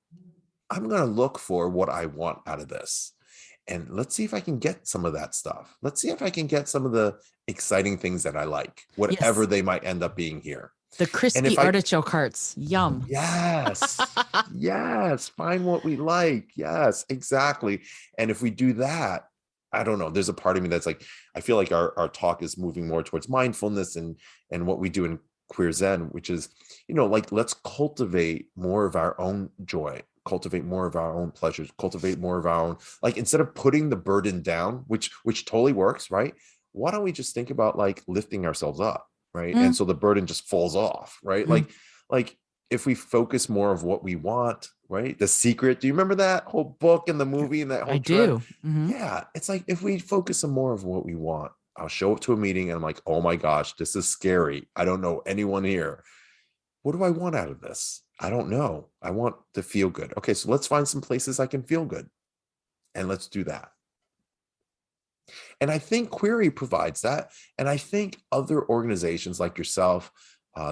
I'm going to look for what I want out of this. And let's see if I can get some of that stuff. Let's see if I can get some of the exciting things that I like, whatever Yes. they might end up being here. The And crispy if I, artichoke hearts. Yum. yes, yes, find what we like. Yes, exactly. And if we do that, I don't know, there's a part of me that's like, I feel like our talk is moving more towards mindfulness and what we do in Queer Zen, which is, like, let's cultivate more of our own joy, cultivate more of our own pleasures, cultivate more of our own, like, instead of putting the burden down, which totally works, right? Why don't we just think about like lifting ourselves up, right? And Mm, so the burden just falls off, right? mm. Like if we focus more of what we want, right? The Secret, do you remember that whole book and the movie and that I whole trend? do. Hmm. Yeah, it's like if we focus on more of what we want, I'll show up to a meeting and I'm like, oh my gosh, this is scary. I don't know anyone here. What do I want out of this? I don't know. I want to feel good. Okay, so let's find some places I can feel good and let's do that. And I think Query provides that. And I think other organizations like yourself,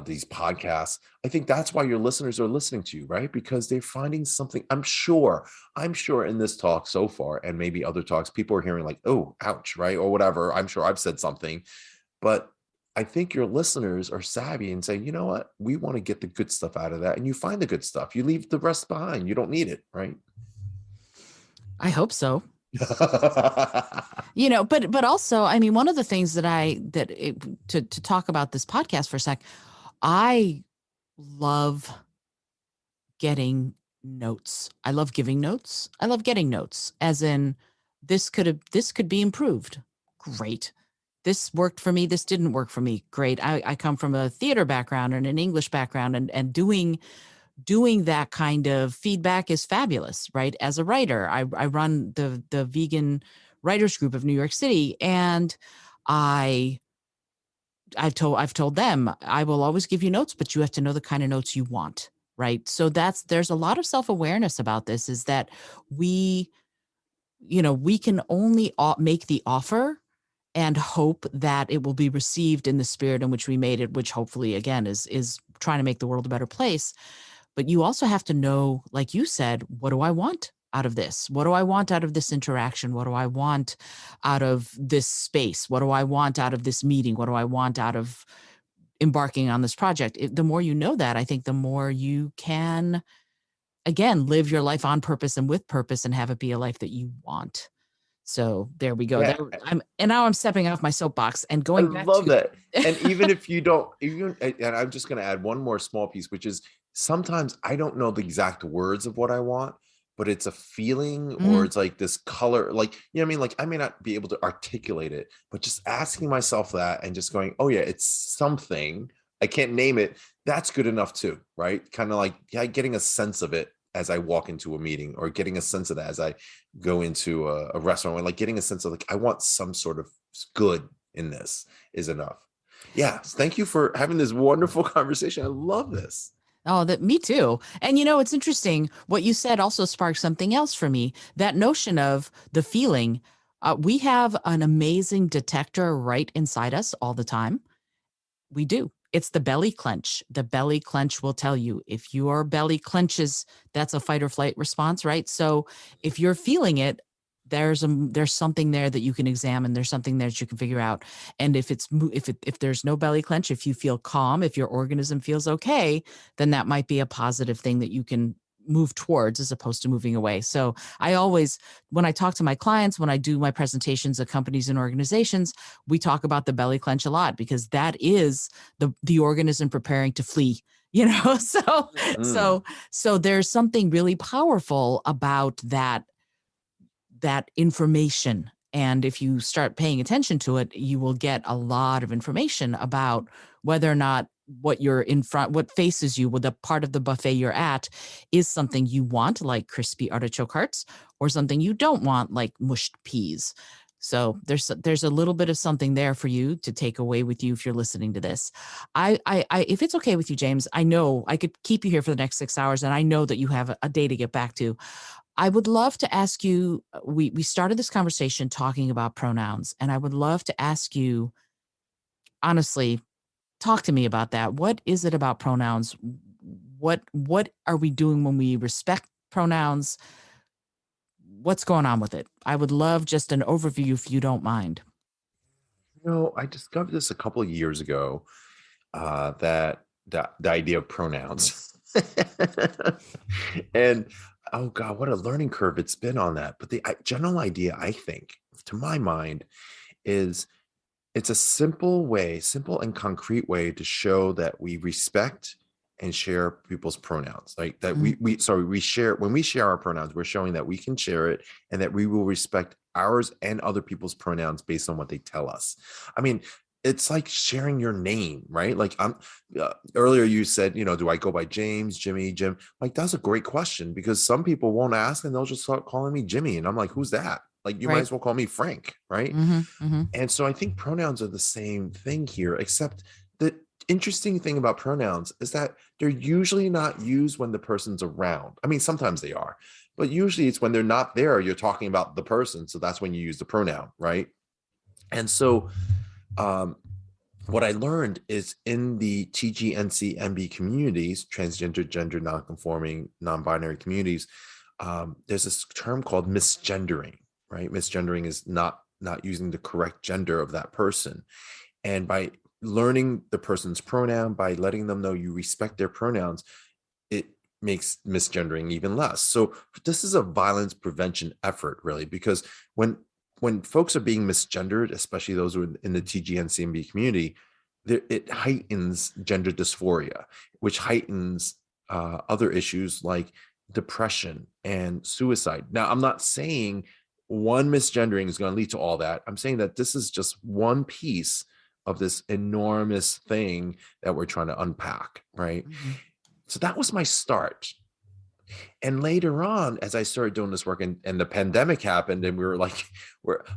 these podcasts, I think that's why your listeners are listening to you, right? Because they're finding something. I'm sure in this talk so far, and maybe other talks, people are hearing like, oh, ouch, right? Or whatever. I'm sure I've said something, but I think your listeners are savvy and say, you know what? We want to get the good stuff out of that. And you find the good stuff. You leave the rest behind. You don't need it, right? I hope so. But also, I mean, one of the things to talk about this podcast for a sec, I love getting notes. I love giving notes. I love getting notes, as in this could be improved. Great. This worked for me. This didn't work for me. Great. I come from a theater background and an English background, and doing that kind of feedback is fabulous, right? As a writer, I run the vegan writers group of New York City, and I I've told them I will always give you notes, but you have to know the kind of notes you want, right? So there's a lot of self-awareness about this, is that we we can only make the offer and hope that it will be received in the spirit in which we made it, which hopefully again is trying to make the world a better place. But you also have to know, like you said, what do I want out of this? What do I want out of this interaction? What do I want out of this space? What do I want out of this meeting? What do I want out of embarking on this project? The more you know that, I think the more you can, again, live your life on purpose and with purpose and have it be a life that you want. So there we go. Yeah, And now I'm stepping off my soapbox and I going back love to. that. And even if you don't, even, and I'm just going to add one more small piece, which is sometimes I don't know the exact words of what I want, but it's a feeling or Mhm. it's like this color, like, you know what I mean? Like I may not be able to articulate it, but just asking myself that and just going, oh yeah, it's something. I can't name it. That's good enough too, right? Kind of like, yeah, getting a sense of it as I walk into a meeting or getting a sense of that as I go into a restaurant, or like getting a sense of like, I want some sort of good in this is enough. Yes. Thank you for having this wonderful conversation. I love this. Oh, that me too. And it's interesting. What you said also sparked something else for me. That notion of the feeling. We have an amazing detector right inside us all the time. We do. It's the belly clench. The belly clench will tell you if your belly clenches, that's a fight or flight response, right? So if you're feeling it, there's something there that you can examine. There's something there that you can figure out. And if there's no belly clench, if you feel calm, if your organism feels okay, then that might be a positive thing that you can move towards as opposed to moving away. So I always, when I talk to my clients, when I do my presentations at companies and organizations, we talk about the belly clench a lot, because that is the organism preparing to flee. So Mm. so so there's something really powerful about that information. And if you start paying attention to it, you will get a lot of information about whether or not what you're in front, what faces you, with the part of the buffet you're at, is something you want, like crispy artichoke hearts, or something you don't want, like mushed peas. So there's a little bit of something there for you to take away with you if you're listening to this. If it's okay with you, James, I know I could keep you here for the next 6 hours, and I know that you have a day to get back to. I would love to ask you. We started this conversation talking about pronouns, and I would love to ask you honestly. Talk to me about that. What is it about pronouns? What are we doing when we respect pronouns? What's going on with it? I would love just an overview if you don't mind. I discovered this a couple of years ago, that the idea of pronouns. And oh God, what a learning curve it's been on that. But the general idea, I think, to my mind, is it's a simple and concrete way to show that we respect and share people's pronouns. Like that Mhm. we share, when we share our pronouns, we're showing that we can share it and that we will respect ours and other people's pronouns based on what they tell us. I mean, it's like sharing your name, right? Like I'm earlier you said, do I go by James, Jimmy, Jim? Like that's a great question, because some people won't ask and they'll just start calling me Jimmy. And I'm like, who's that? Like you might Right. as well call me Frank, right? Mm-hmm. And so I think pronouns are the same thing here, except the interesting thing about pronouns is that they're usually not used when the person's around. I mean, sometimes they are, but usually it's when they're not there, you're talking about the person. So that's when you use the pronoun, right? And so um, what I learned is in the TGNC communities, transgender, gender nonconforming, non-binary communities, there's this term called misgendering, right? Misgendering is not using the correct gender of that person. And by learning the person's pronoun, by letting them know you respect their pronouns, it makes misgendering even less. So this is a violence prevention effort, really, because when folks are being misgendered, especially those who are in the TGNCMB community, it heightens gender dysphoria, which heightens other issues like depression and suicide. Now, I'm not saying one misgendering is going to lead to all that. I'm saying that this is just one piece of this enormous thing that we're trying to unpack, right? Mm-hmm. So that was my start. And later on, as I started doing this work and the pandemic happened, and we were like,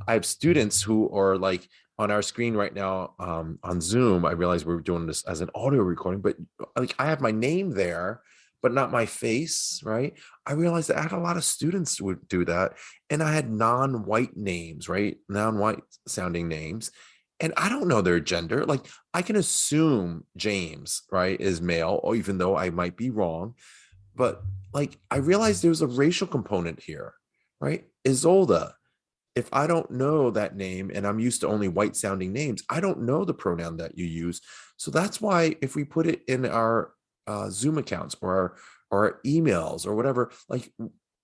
I have students who are like on our screen right now, on Zoom. I realized we were doing this as an audio recording, but like I have my name there, but not my face, right? I realized that I had a lot of students who would do that. And I had non-white names, right? Non-white sounding names. And I don't know their gender. Like I can assume James, right, is male, or even though I might be wrong. But like I realized there's a racial component here, right? Isolda. If I don't know that name and I'm used to only white sounding names, I don't know the pronoun that you use. So that's why if we put it in our Zoom accounts or our emails or whatever, like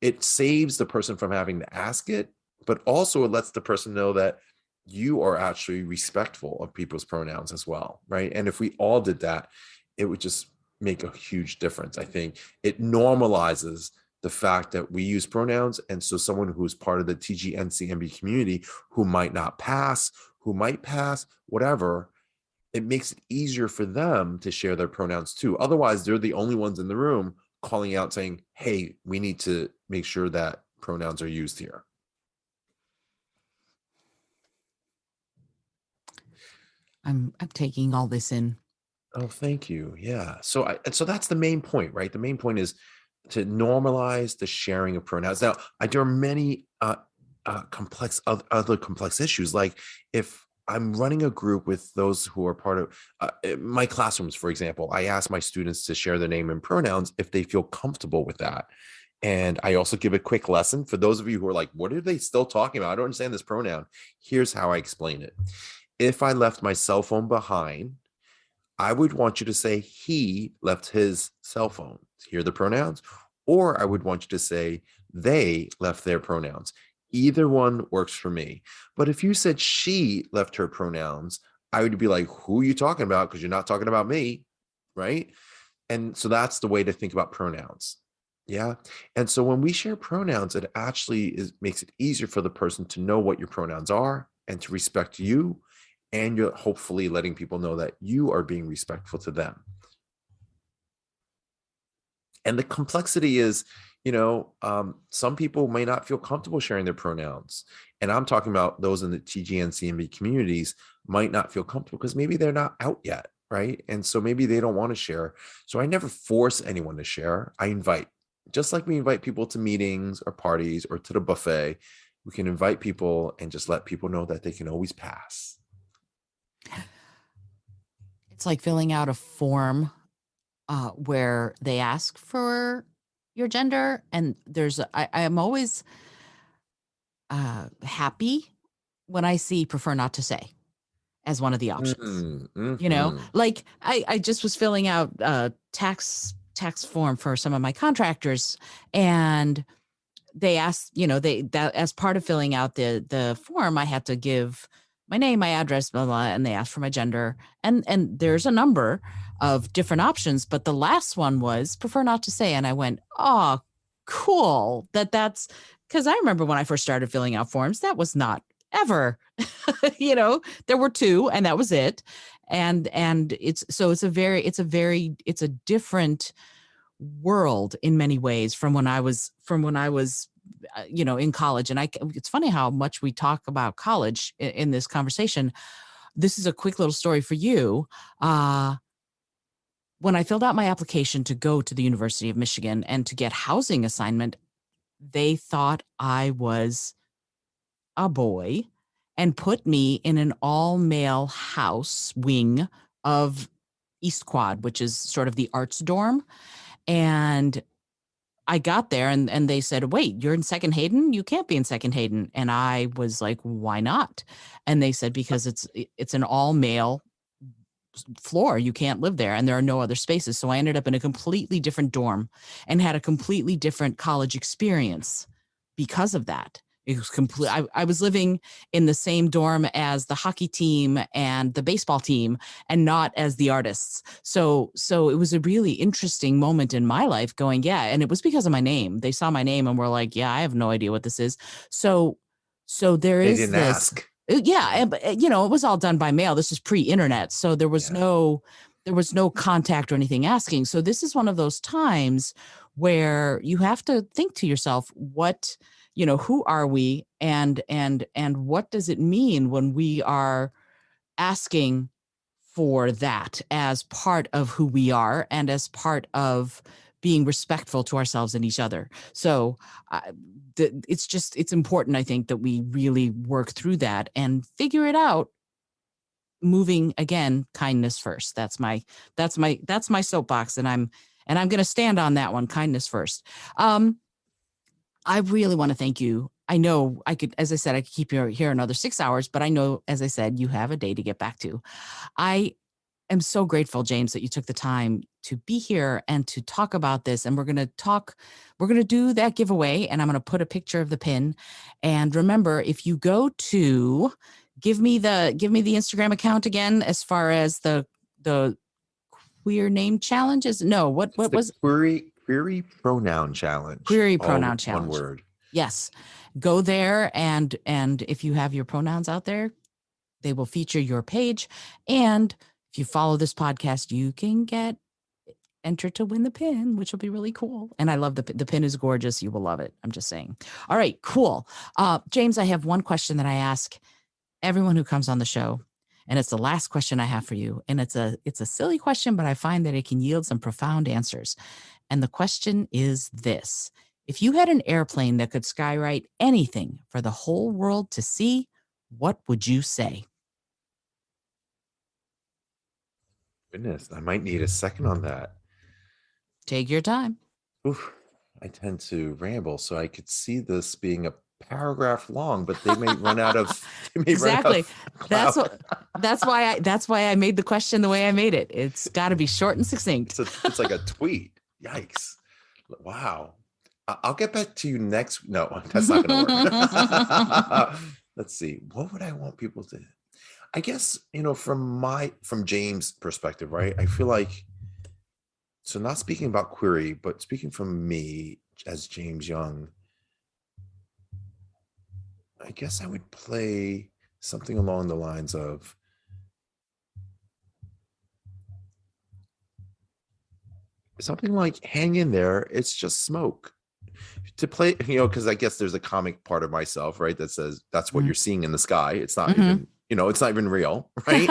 it saves the person from having to ask it, but also it lets the person know that you are actually respectful of people's pronouns as well, right? And if we all did that, it would just make a huge difference. I think it normalizes the fact that we use pronouns. And so someone who's part of the TGNCMB community who might not pass, who might pass, whatever, it makes it easier for them to share their pronouns too. Otherwise, they're the only ones in the room calling out saying, hey, we need to make sure that pronouns are used here. I'm taking all this in. Oh, thank you. Yeah. So that's the main point, right? The main point is to normalize the sharing of pronouns. Now, there are many other complex issues. Like if I'm running a group with those who are part of my classrooms, for example, I ask my students to share their name and pronouns if they feel comfortable with that. And I also give a quick lesson for those of you who are like, what are they still talking about? I don't understand this pronoun. Here's how I explain it. If I left my cell phone behind, I would want you to say he left his cell phone. Hear the pronouns. Or I would want you to say they left their pronouns. Either one works for me. But if you said she left her pronouns, I would be like, who are you talking about? Because you're not talking about me, right? And so that's the way to think about pronouns. Yeah. And so when we share pronouns, it actually makes it easier for the person to know what your pronouns are and to respect you. And you're hopefully letting people know that you are being respectful to them. And the complexity is, some people may not feel comfortable sharing their pronouns. And I'm talking about those in the TGNCMB communities might not feel comfortable because maybe they're not out yet, right? And so maybe they don't want to share. So I never force anyone to share. I invite, just like we invite people to meetings or parties or to the buffet, we can invite people and just let people know that they can always pass. It's like filling out a form where they ask for your gender, and I am always happy when I see prefer not to say as one of the options. Mm-hmm. Like I just was filling out tax form for some of my contractors, and they asked, that as part of filling out the form, I had to give my name, my address, blah, blah, and they asked for my gender. And there's a number of different options, but the last one was prefer not to say. And I went, oh, cool. That's because I remember when I first started filling out forms, that was not ever, there were two and that was it. And it's a different world in many ways from when I was in college. And it's funny how much we talk about college in this conversation. This is a quick little story for you. When I filled out my application to go to the University of Michigan and to get housing assignment, they thought I was a boy and put me in an all male house wing of East Quad, which is sort of the arts dorm. And I got there and they said, wait, you're in Second Hayden? You can't be in Second Hayden. And I was like, why not? And they said, because it's an all male floor. You can't live there and there are no other spaces. So I ended up in a completely different dorm and had a completely different college experience because of that. It was complete. I was living in the same dorm as the hockey team and the baseball team and not as the artists. So it was a really interesting moment in my life going, yeah. And it was because of my name. They saw my name and were like, yeah, I have no idea what this is. So there They is didn't this. ask. Yeah. And, it was all done by mail. This is pre-internet. So there was no contact or anything asking. So this is one of those times where you have to think to yourself, who are we and what does it mean when we are asking for that as part of who we are and as part of being respectful to ourselves and each other. So it's important, I think, that we really work through that and figure it out, moving again, kindness first. That's my soapbox, and I'm going to stand on that one. Kindness first. I really want to thank you. I know as I said, I could keep you here another 6 hours, but I know, as I said, you have a day to get back to. I am so grateful, James, that you took the time to be here and to talk about this. And we're going to do that giveaway, and I'm going to put a picture of the pin. And remember, if you go to give me the Instagram account again, as far as the queer name challenges. No, what was query pronoun challenge? Query All pronoun challenge. one word. Yes. Go there and if you have your pronouns out there, they will feature your page. And if you follow this podcast, you can get entered to win the pin, which will be really cool. And I love the pin is gorgeous. You will love it. I'm just saying. All right, cool. James, I have one question that I ask everyone who comes on the show. And it's the last question I have for you. And it's a silly question, but I find that it can yield some profound answers. And the question is this: if you had an airplane that could skywrite anything for the whole world to see, what would you say? Goodness, I might need a second on that. Take your time. Oof, I tend to ramble, so I could see this being a paragraph long, but they may run out of Exactly. cloud. That's why I made the question the way I made it. It's got to be short and succinct. It's like a tweet. Yikes! Wow. I'll get back to you next. No, that's not going to work. Let's see. What would I want people to? I guess from James' perspective, right? I feel like, so not speaking about query, but speaking from me as James Young, I guess I would play something along the lines of, something like, hang in there, it's just smoke. to play, because I guess there's a comic part of myself, right, that says that's what Mm. you're seeing in the sky. It's not Mhm. even, it's not even real, right?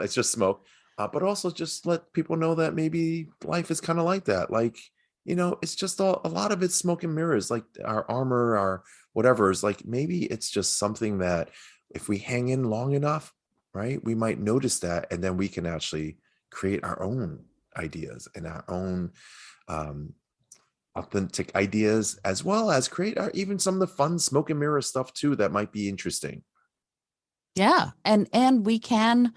It's just smoke. But also just let people know that maybe life is kind of like that. Like, it's just a lot of it's smoke and mirrors, like our armor, our whatever is like, maybe it's just something that if we hang in long enough, right, we might notice that, and then we can actually create our own ideas and our own um, authentic ideas, as well as create even some of the fun smoke and mirror stuff too that might be interesting. Yeah. And we can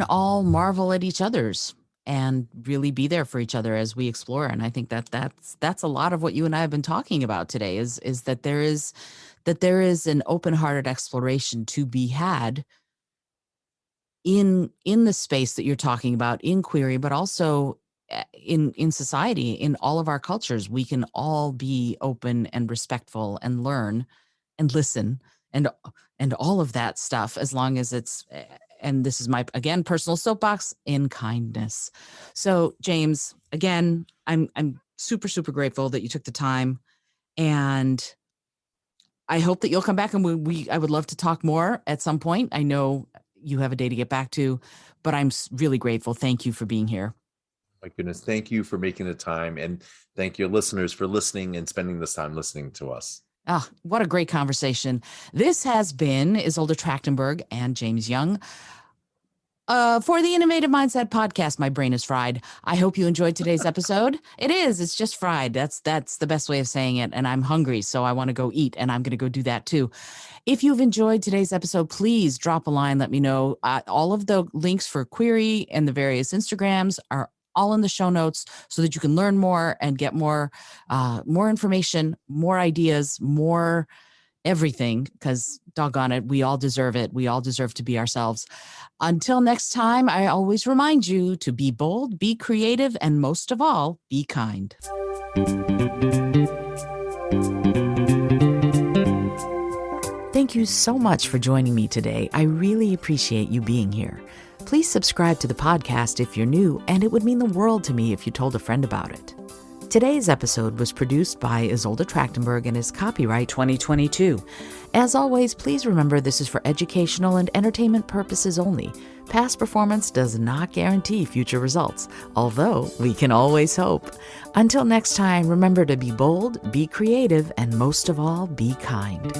all marvel at each other's and really be there for each other as we explore. And I think that's a lot of what you and I have been talking about today is that there is an open-hearted exploration to be had in the space that you're talking about in query, but also in society, in all of our cultures. We can all be open and respectful and learn and listen and all of that stuff, as long as it's and this is my, again, personal soapbox, in kindness. So James, again, I'm super, super grateful that you took the time, and I hope that you'll come back, and I would love to talk more at some point. I know you have a day to get back to, but I'm really grateful. Thank you for being here. My goodness, thank you for making the time, and thank your listeners for listening and spending this time listening to us. Ah, what a great conversation. This has been Isolde Trachtenberg and James Young. For the Innovative Mindset Podcast, my brain is fried. I hope you enjoyed today's episode. It is. It's just fried. That's the best way of saying it. And I'm hungry, so I want to go eat, and I'm going to go do that too. If you've enjoyed today's episode, please drop a line. Let me know. All of the links for Query and the various Instagrams are all in the show notes, so that you can learn more and get more information, more ideas, more everything, because doggone it, we all deserve it. We all deserve to be ourselves. Until next time, I always remind you to be bold, be creative, and most of all, be kind. Thank you so much for joining me today. I really appreciate you being here. Please subscribe to the podcast if you're new, and it would mean the world to me if you told a friend about it. Today's episode was produced by Isolde Trachtenberg and is copyright 2022. As always, please remember this is for educational and entertainment purposes only. Past performance does not guarantee future results, although we can always hope. Until next time, remember to be bold, be creative, and most of all, be kind.